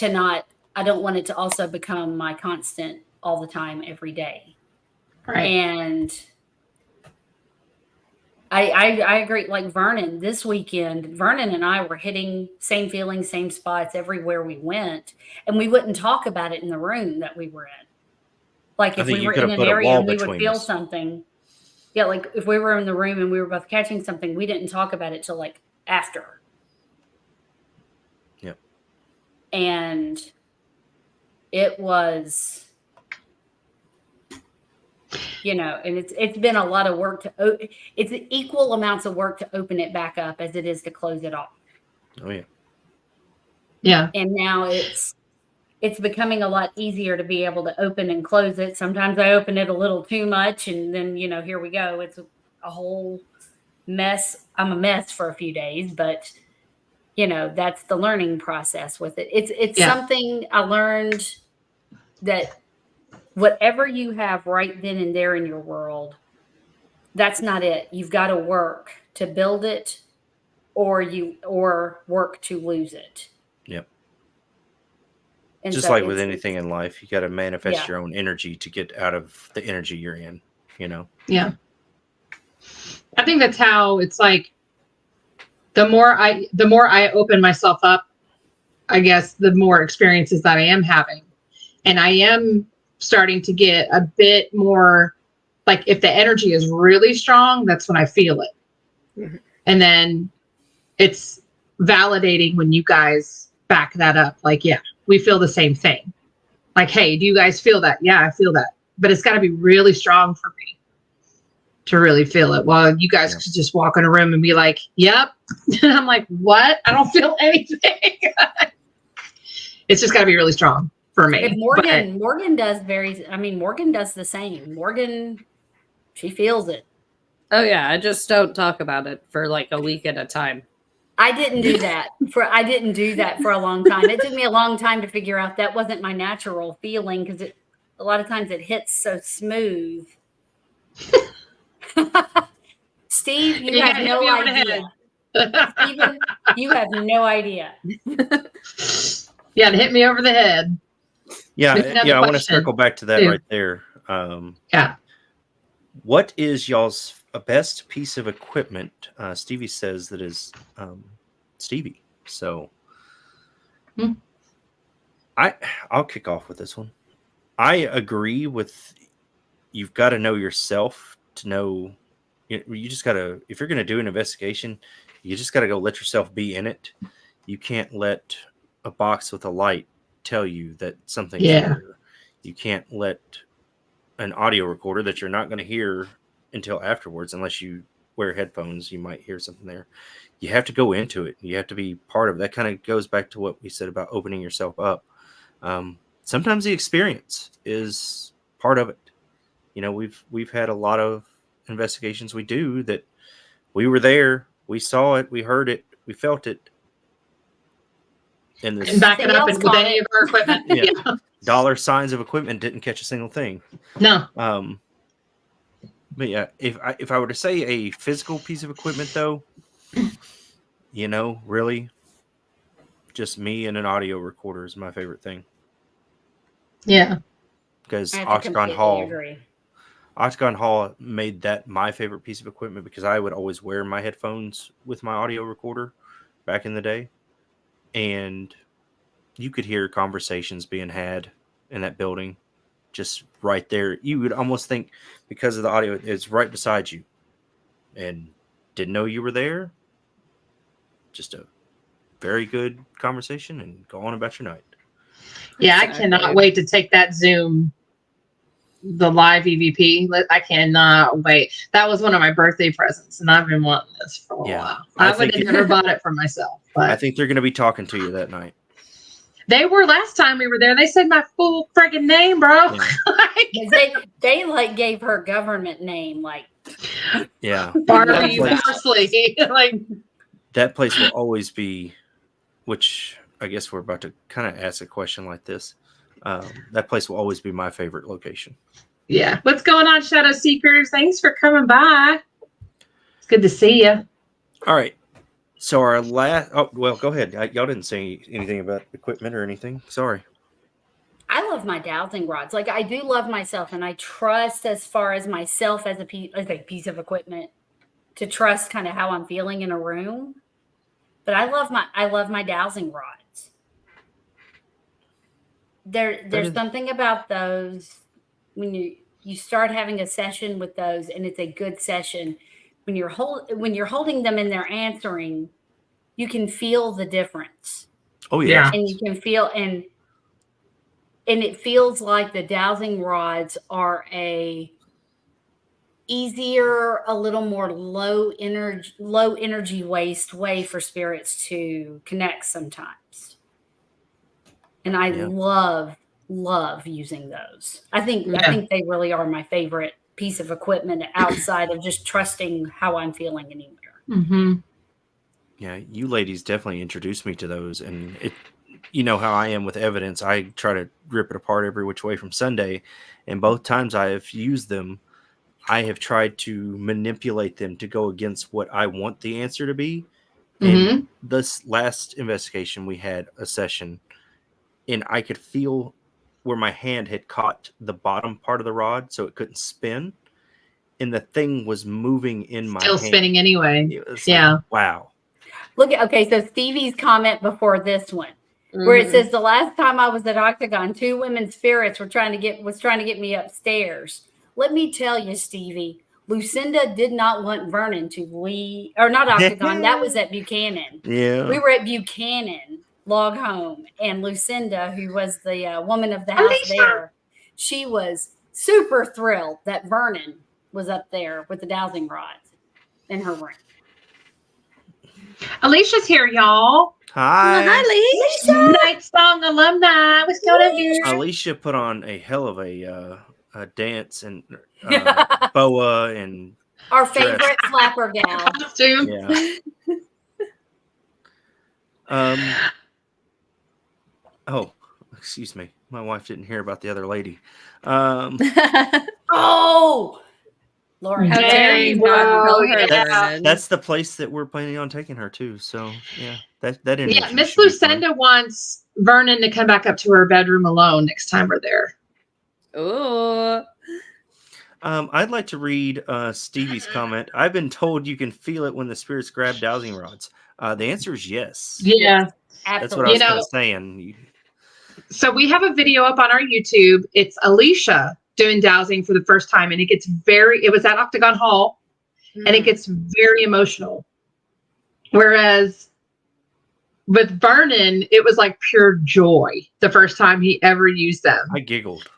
I don't want it to also become my constant all the time, every day. Right. And I agree. Like Vernon, this weekend, Vernon and I were hitting same feelings, same spots everywhere we went. And we wouldn't talk about it in the room that we were in. Like if we were in an area and we would feel something. Yeah, like if we were in the room and we were both catching something, we didn't talk about it till like after. Yep. And it was, you know, and it's been a lot of work it's equal amounts of work to open it back up as it is to close it off. Oh yeah. Yeah. And now it's becoming a lot easier to be able to open and close it. Sometimes I open it a little too much, and then, you know, here we go. It's a whole mess. I'm a mess for a few days, but you know, that's the learning process with it. It's something I learned, that whatever you have right then and there in your world, that's not it. You've got to work to build it, or work to lose it. Yep. And just so like with anything in life, you got to manifest your own energy to get out of the energy you're in, you know? Yeah. I think that's how it's like, the more I open myself up, I guess the more experiences that I am having. And I am starting to get a bit more, like if the energy is really strong, that's when I feel it. Mm-hmm. And then it's validating when you guys back that up. Like, yeah, we feel the same thing. Like, hey, do you guys feel that? Yeah, I feel that. But it's got to be really strong for me to really feel it. Well, you guys could just walk in a room and be like, yep. And I'm like, what? I don't feel anything. It's just got to be really strong for me. And Morgan does Morgan does the same. Morgan, she feels it. Oh yeah, I just don't talk about it for like a week at a time. I didn't do that for a long time. It took me a long time to figure out that wasn't my natural feeling, because a lot of times it hits so smooth. Steve, you have no idea. Steven, you have no idea. Yeah, it hit me over the head. Yeah, I want to circle back to that right there. What is y'all's best piece of equipment? Stevie says that is Stevie. So I'll kick off with this one. I agree with, you've got to know yourself to know. You just got to, if you're going to do an investigation, you just got to go let yourself be in it. You can't let a box with a light tell you that something's there. You can't let an audio recorder that you're not going to hear until afterwards, unless you wear headphones, you might hear something there. You have to go into it. You have to be part of it. That kind of goes back to what we said about opening yourself up. Sometimes the experience is part of it. You know, we've had a lot of investigations we do that we were there, we saw it, we heard it, we felt it. And back it up with any of our equipment. Dollar signs of equipment didn't catch a single thing. No. But yeah, if I were to say a physical piece of equipment, though, you know, really, just me and an audio recorder is my favorite thing. Yeah. Because Octagon Hall made that my favorite piece of equipment, because I would always wear my headphones with my audio recorder back in the day. And you could hear conversations being had in that building just right there. You would almost think, because of the audio, it's right beside you, and didn't know you were there. Just a very good conversation, and go on about your night. Yeah, I cannot wait to take that Zoom the live EVP. I cannot wait. That was one of my birthday presents, and I've been wanting this for a while. I would have never bought it for myself, but I think they're going to be talking to you that night. they were last time we were there. They said my full friggin' name, bro. Yeah. they like gave her government name, like Barbie Parsley. Like that place will always be, which I guess we're about to kind of ask a question like this. That place will always be my favorite location. Yeah. What's going on, Shadow Seekers? Thanks for coming by. It's good to see you. All right. So our last... Oh, well, go ahead. Y'all didn't say anything about equipment or anything. Sorry. I love my dowsing rods. Like, I do love myself, and I trust as far as myself as a piece of equipment to trust kind of how I'm feeling in a room. But I love my dowsing rods. There's something about those when you start having a session with those, and it's a good session. When you're holding them and they're answering, you can feel the difference. Oh yeah, and you can feel and it feels like the dowsing rods are a easier, a little more low energy waste way for spirits to connect sometimes. And I love using those. I think they really are my favorite piece of equipment outside of just trusting how I'm feeling anywhere. Mm-hmm. Yeah, you ladies definitely introduced me to those, and you know how I am with evidence. I try to rip it apart every which way from Sunday, and both times I have used them, I have tried to manipulate them to go against what I want the answer to be. And this last investigation, we had a session, and I could feel where my hand had caught the bottom part of the rod, so it couldn't spin, and the thing was moving in my hand. Still spinning anyway. It was like, wow. So Stevie's comment before this one, where it says, the last time I was at Octagon, 2 women spirits was trying to get me upstairs. Let me tell you, Stevie, Lucinda did not want Vernon to leave, or not Octagon. That was at Buchanan. Yeah. We were at Buchanan Log Home, and Lucinda, who was the woman of the house there, she was super thrilled that Vernon was up there with the dowsing rods in her room. Alicia's here, y'all. Hi. Hi, Alicia. NightSong alumni. What's going on here? Alicia put on a hell of a dance and boa and our favorite flapper gal costume. Yeah. Oh, excuse me. My wife didn't hear about the other lady. Oh, Laura, how dare you not tell her, Vernon. That's the place that we're planning on taking her to. So yeah, that Miss Lucinda wants Vernon to come back up to her bedroom alone next time we're there. Oh. I'd like to read Stevie's comment. I've been told you can feel it when the spirits grab dowsing rods. The answer is yes. Yeah, that's what I was kind of saying. So we have a video up on our YouTube. It's Alicia doing dowsing for the first time, and it was at Octagon Hall, and it gets very emotional. Whereas with Vernon, it was like pure joy the first time he ever used them. I giggled.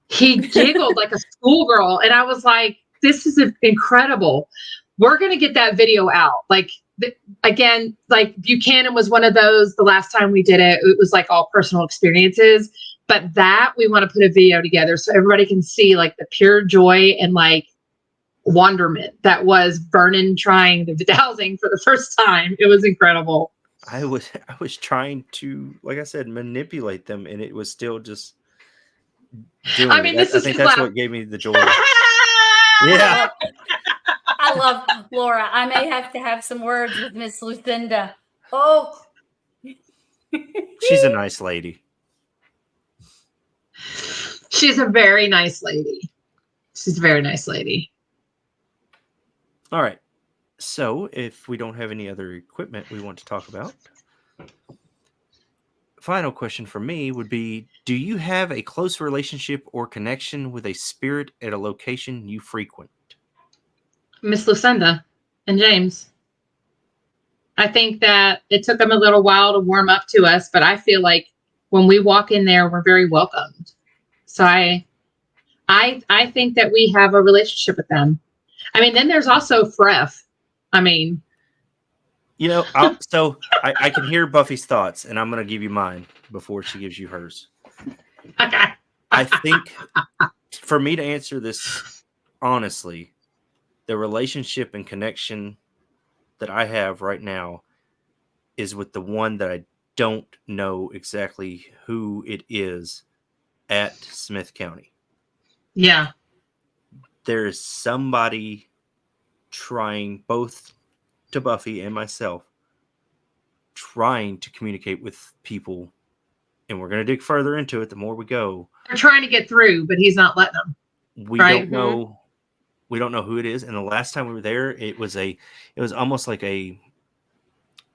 He giggled like a schoolgirl, and I was like, this is incredible. We're going to get that video out. Like, again, like Buchanan was one of those. The last time we did it, it was like all personal experiences. But that we want to put a video together so everybody can see like the pure joy and like wonderment that was Vernon trying the dowsing for the first time. It was incredible. I was trying to, like I said, manipulate them, and it was still just doing I mean, it. I think that's what gave me the joy. Yeah. I love Laura. I may have to have some words with Miss Lucinda. Oh, she's a nice lady. She's a very nice lady. She's a very nice lady. All right. So if we don't have any other equipment we want to talk about, final question for me would be, do you have a close relationship or connection with a spirit at a location you frequent? Miss Lucinda and James. I think that it took them a little while to warm up to us, but I feel like when we walk in there, we're very welcomed. So I I think that we have a relationship with them. I mean, then there's also Fref. I mean, so I can hear Buffy's thoughts, and I'm going to give you mine before she gives you hers. okay. I think for me to answer this honestly, the relationship and connection that I have right now is with the one that I don't know exactly who it is at Smith County. Yeah. There is somebody trying, both to Buffy and myself, trying to communicate with people, and we're going to dig further into it the more we go. They're trying to get through, but he's not letting them. We Right. don't know. We don't know who it is. And the last time we were there, it was almost like a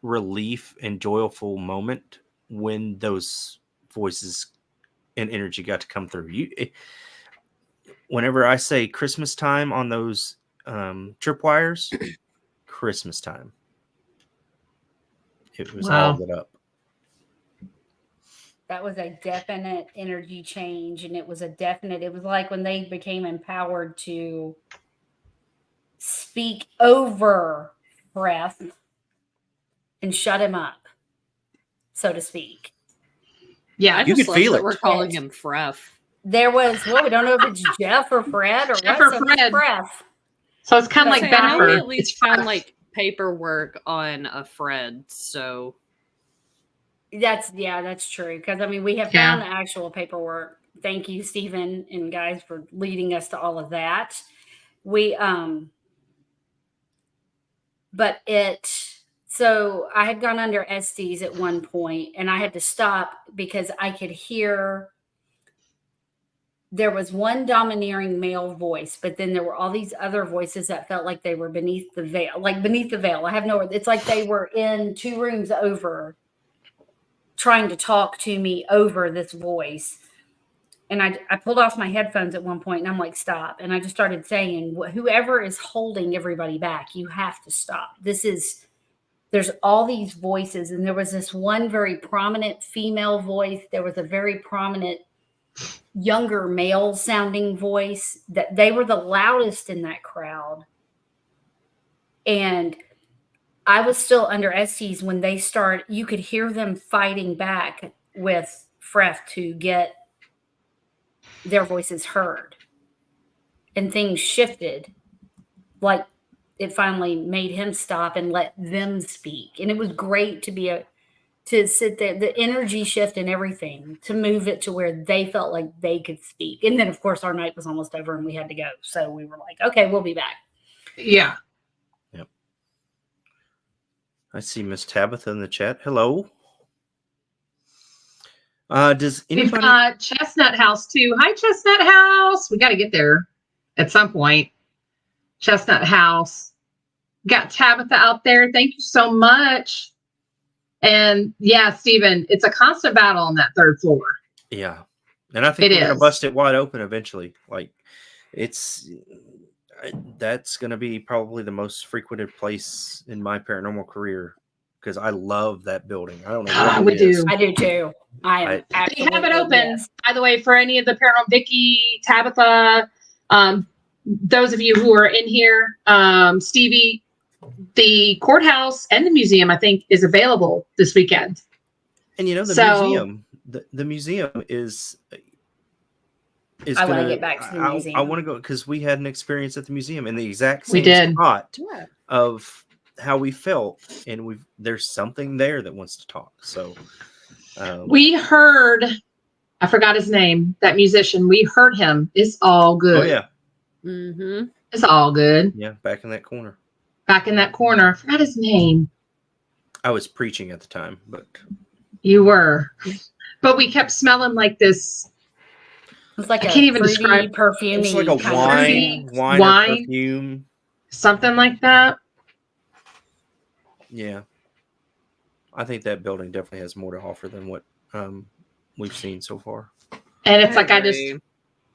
relief and joyful moment when those voices and energy got to come through. Whenever I say Christmas time on those tripwires, Christmas time. It was all lit up. That was a definite energy change, and it was like when they became empowered to speak over breath and shut him up, so to speak. Yeah. I You just could love feel that it. we're calling him Fref. There was, we don't know if it's Jeff or Fred or Jeff what. or So Fred. Breath. So it's kind of like I know we Bennifer. at least It's found Fref. like paperwork on a Fred, so That's true. Because I mean, we have found the actual paperwork. Thank you, Stephen and guys, for leading us to all of that. So I had gone under Estes at one point, and I had to stop because I could hear there was one domineering male voice, but then there were all these other voices that felt like they were beneath the veil, I have no, it's like they were in 2 rooms over trying to talk to me over this voice. And I pulled off my headphones at one point, and I'm like, stop. And I just started saying, whoever is holding everybody back, you have to stop. There's all these voices. And there was this one very prominent female voice. There was a very prominent younger male sounding voice, that they were the loudest in that crowd. And I was still under Estes when they started. You could hear them fighting back with Fref to get their voices heard, and things shifted. Like, it finally made him stop and let them speak. And it was great to sit there, the energy shift and everything, to move it to where they felt like they could speak. And then, of course, our night was almost over and we had to go. So we were like, okay, we'll be back. Yeah. Yep. I see Miss Tabitha in the chat. Hello. Does We've anybody? got Chestnut House too. Hi, Chestnut House. We got to get there at some point. Chestnut House. Got Tabitha out there. Thank you so much. And yeah, Stephen, it's a constant battle on that 3rd floor. Yeah. And I think we're going to bust it wide open eventually. Like, that's going to be probably the most frequented place in my paranormal career, because I love that building. I don't know what it is. I do too. We have it open, by the way, for any of the paranormal, Vicky, Tabitha, those of you who are in here, Stevie. The courthouse and the museum, I think, is available this weekend. And museum, the museum is I want to get back to the museum. I want to go, because we had an experience at the museum in the exact same spot of how we felt, and there's something there that wants to talk. So we heard, I forgot his name, that musician. We heard him. It's all good. Oh yeah. Mm-hmm. It's all good. Yeah, back in that corner. I forgot his name. I was preaching at the time, but you were. But we kept smelling like this. It's like I can't even describe perfume. It's like a wine perfume, something like that. Yeah, I think that building definitely has more to offer than what we've seen so far. And it's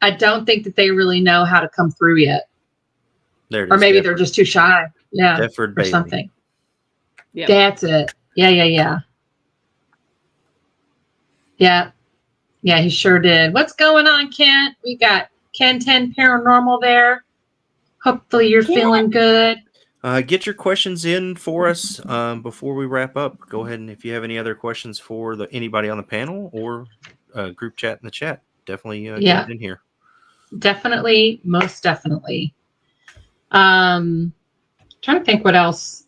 I don't think that they really know how to come through yet. There it is. Or maybe they're just too shy. Yeah. Defford or Bailey. something. Yeah. That's it. Yeah. Yeah, he sure did. What's going on, Kent? We got Ken 10 Paranormal there. Hopefully you're feeling good. Get your questions in for us before we wrap up. Go ahead, and if you have any other questions for anybody on the panel or group chat in the chat, definitely get it in here. Definitely, most definitely. Trying to think what else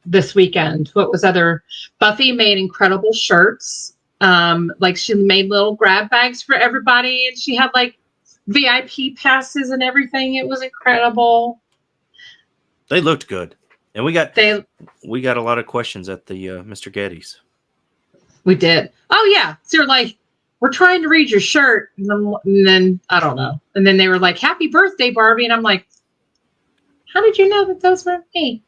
this weekend. What was other? Buffy made incredible shirts. Like she made little grab bags for everybody, and she had like VIP passes and everything. It was incredible. They looked good, and we got a lot of questions at the Mr. Getty's. We did. Oh yeah, so you're like, we're trying to read your shirt, and then I don't know, and then they were like, "Happy birthday, Barbie," and I'm like, "How did you know that those were me?"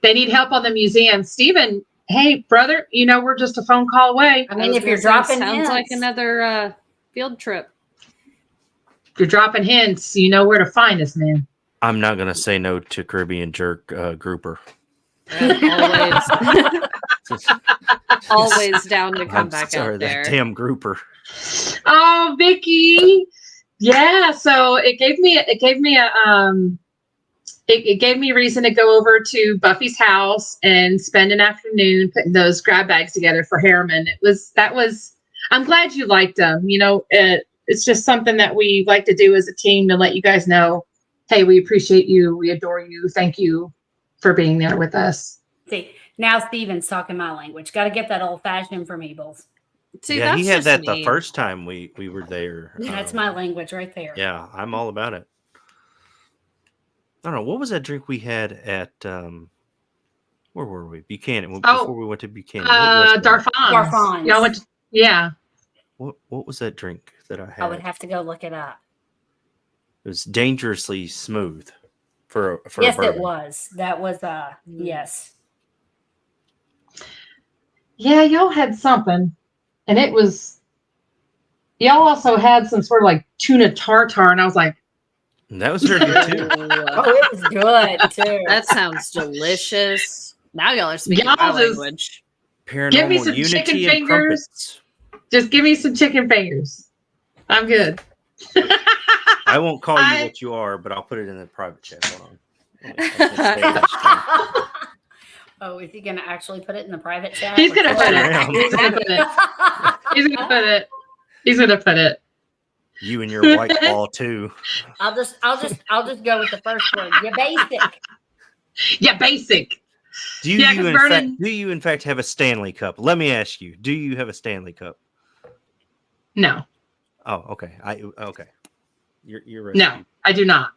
They need help on the museum, Steven. Hey, brother, we're just a phone call away. I mean, if you're dropping sounds hints, like another field trip. If you're dropping hints, you know where to find us, man. I'm not gonna say no to Caribbean Jerk grouper. Always down to come back out there. That damn grouper. Oh, Vicky. Yeah, so it gave me a reason to go over to Buffy's house and spend an afternoon putting those grab bags together for Harriman. I'm glad you liked them. It's just something that we like to do as a team to let you guys know, hey, we appreciate you. We adore you. Thank you for being there with us. See, now Steven's talking my language. Got to get that old fashioned for me, Bulls. See, yeah, he had that the first time we were there. Yeah, that's my language right there. Yeah, I'm all about it. I don't know. What was that drink we had at, where were we? Buchanan. Before we went to Buchanan. Darfon. Y'all went to, yeah. What was that drink that I had? I would have to go look it up. It was dangerously smooth for yes, a bourbon. It was. That was yes. Yeah, y'all had something, and it was. Y'all also had some sort of like tuna tartare, and I was like, that was very good too. Oh, it was good too. That sounds delicious. Now y'all are speaking my language. Paranormal, give me some Uni-Tea, chicken and fingers. Crumpets. Just give me some chicken fingers. I'm good. I won't call you what you are, but I'll put it in the private chat. Hold on. Oh, is he going to actually put it in the private chat? He's going to put it. He's going to put it. He's going to put it. He's going to put it. You and your white ball too. I'll just go with the first word. You're basic. Yeah, basic. Do you in fact have a Stanley Cup? Let me ask you. Do you have a Stanley Cup? No. Oh, okay. Okay. You're right. No, I do not.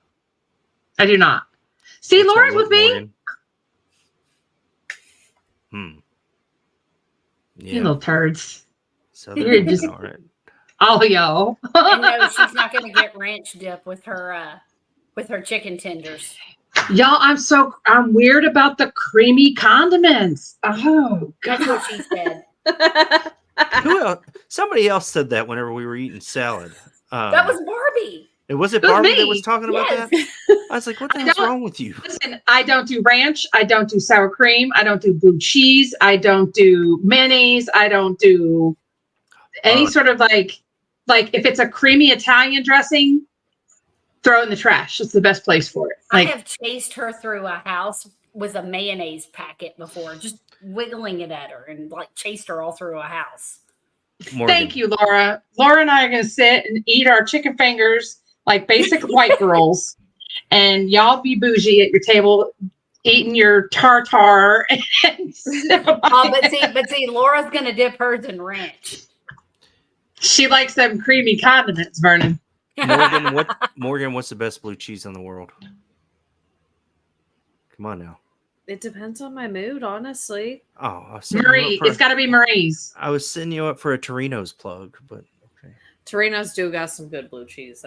See, What's Lauren's with me. Yeah. You little turds. So you're just all right. All y'all. No, she's not going to get ranch dip with her chicken tenders. Y'all, I'm weird about the creamy condiments. Oh, God. That's what she said. Who else? Somebody else said that whenever we were eating salad. That was Barbie. Was it Barbie that was talking about that? I was like, what the hell's wrong with you? Listen, I don't do ranch. I don't do sour cream. I don't do blue cheese. I don't do mayonnaise. I don't do any sort of like if it's a creamy Italian dressing, throw it in the trash. It's the best place for it. I have chased her through a house with a mayonnaise packet before, just wiggling it at her and chased her all through a house. Morgan. Thank you, Laura. Laura and I are going to sit and eat our chicken fingers like basic white girls, and y'all be bougie at your table eating your tartare. But see, Laura's going to dip hers in ranch. She likes them creamy condiments, Vernon. Morgan, what's the best blue cheese in the world? Come on now. It depends on my mood, honestly. Oh, Marie. It's got to be Marie's. I was setting you up for a Torino's plug, but okay. Torino's do got some good blue cheese.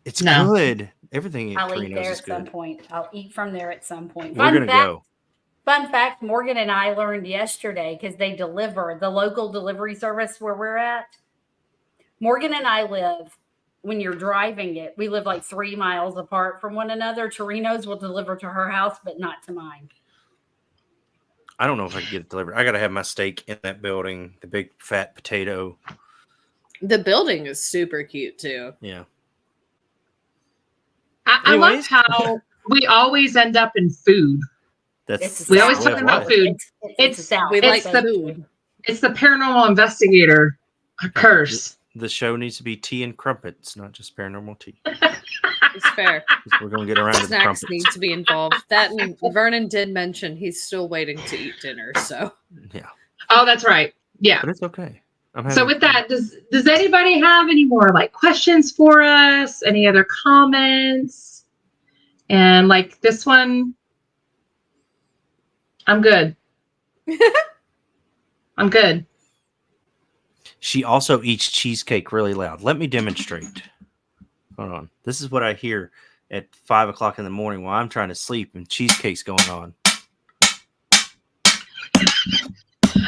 It's good. Everything at I'll Torino's eat there is at good. some point. I'll eat from there at some point. We're gonna go. Fun fact: Morgan and I learned yesterday because they deliver the local delivery service where we're at. Morgan and I live. When you're driving it, we live 3 miles apart from one another. Torino's will deliver to her house, but not to mine. I don't know if I can get it delivered. I got to have my steak in that building, the big fat potato. The building is super cute too. Yeah. I love Anyways. how we always end up in food. That's We always the way talking of about life. food. It's It's- South. We It's like the- food. It's the paranormal investigator curse. The show needs to be tea and crumpets, not just paranormal tea. It's fair. 'Cause we're going to get around to the Snacks crumpets. need to be involved. That and Vernon did mention he's still waiting to eat dinner. So Yeah, Oh, that's right. Yeah. but it's okay. So with that, does anybody have any more like questions for us? Any other comments? And like this one, I'm good. I'm good. She also eats cheesecake really loud. Let me demonstrate. Hold on. This is what I hear at 5 o'clock in the morning while I'm trying to sleep and cheesecake's going on.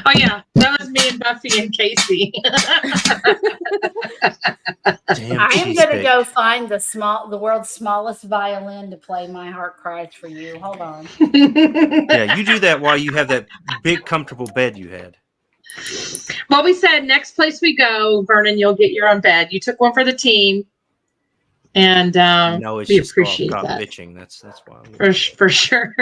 Oh yeah, that was me and Buffy and Casey. Damn I am cheesecake. gonna go find the world's smallest violin to play "My Heart Cries for You." Hold on. Yeah, you do that while you have that big comfortable bed you had. Well, we said next place we go, Vernon, you'll get your own bed. You took one for the team, and No, it's we just appreciate stop that bitching. That's why. for sure.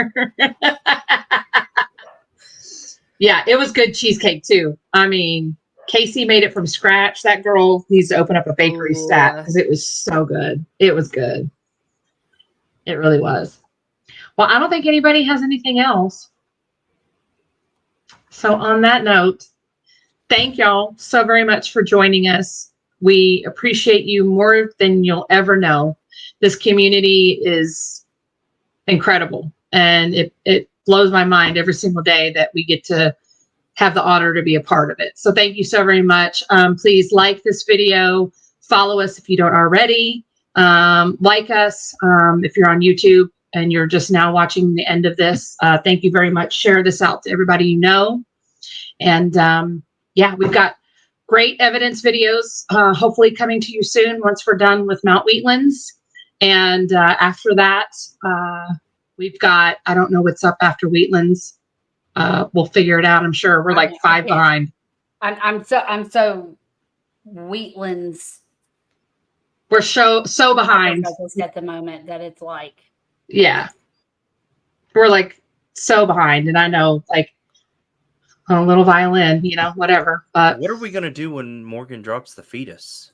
Yeah, it was good cheesecake too. I mean, Casey made it from scratch. That girl needs to open up a bakery Ooh. stat because it was so good. It was good. It really was. Well, I don't think anybody has anything else. So on that note, thank y'all so very much for joining us. We appreciate you more than you'll ever know. This community is incredible, and it blows my mind every single day that we get to have the honor to be a part of it. So thank you so very much. Please like this video, follow us if you don't already, like us if you're on YouTube and you're just now watching the end of this. Thank you very much. Share this out to everybody you know. And yeah, we've got great evidence videos hopefully coming to you soon once we're done with Mount Wheatlands. And after that, we've got, I don't know what's up after Wheatlands. We'll figure it out. I'm sure we're like 5 behind. I'm so Wheatlands. We're so behind. Focused at the moment that it's like, Yeah. We're like so behind. And I know like a little violin, you know, whatever. But What are we going to do when Morgan drops the fetus?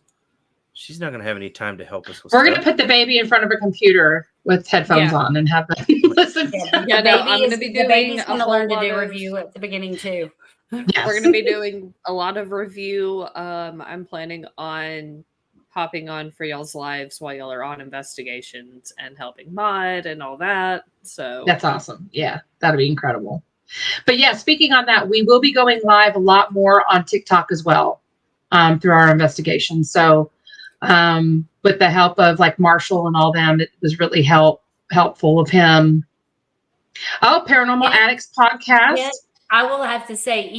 She's not going to have any time to help us with we're going to stuff. put the baby in front of a computer with headphones on and have them listen. Yeah, no, I'm going to be the doing baby's a going to whole learn to lot do of review at the beginning too. Yes. We're going to be doing a lot of review. I'm planning on hopping on for y'all's lives while y'all are on investigations and helping mod and all that. So That's awesome. Yeah, that'd be incredible. But yeah, speaking on that, we will be going live a lot more on TikTok as well through our investigation. So with the help of like Marshall and all them, it was really helpful of him. Oh, Paranormal Addicts podcast. Yeah, I will have to say,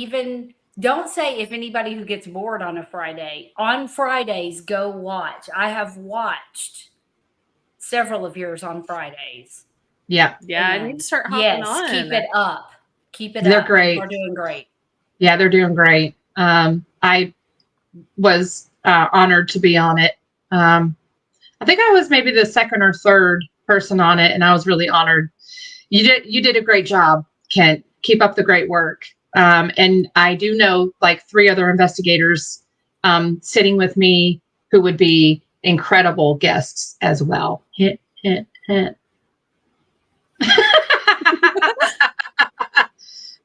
don't say if anybody who gets bored on a Friday. On Fridays, go watch. I have watched several of yours on Fridays. Yeah. yeah, I need to start hopping on. Keep it up. Keep it They're up. great. They're doing great. Yeah, they're doing great. I was honored to be on it. I think I was maybe the second or third person on it, and I was really honored. You did a great job, Kent. Keep up the great work. And I do know like 3 other investigators sitting with me who would be incredible guests as well. Hint, hint, hint.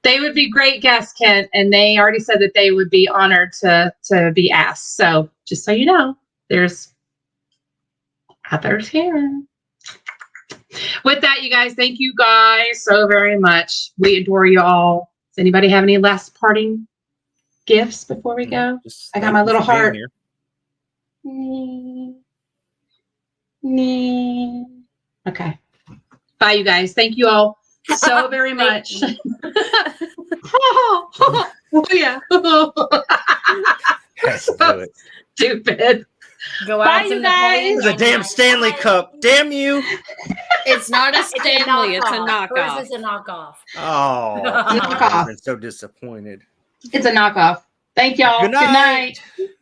They would be great guests, Kent, and they already said that they would be honored to be asked. So just so you know, there's others here. With that, you guys, thank you guys so very much. We adore you all. Does anybody have any last parting gifts before we go? Just I got thank my you little for being heart. here. Okay. Bye, you guys. Thank you all so very much. Oh yeah. Has to do it. Stupid. Go Bye, out you guys. The damn Stanley Cup. Damn you. It's not a It's a Stanley, it's a knockoff. Hers knockoff. is a knockoff. Oh, Knockoff. I've been so disappointed. It's a knockoff. Thank y'all. Good night. Good night.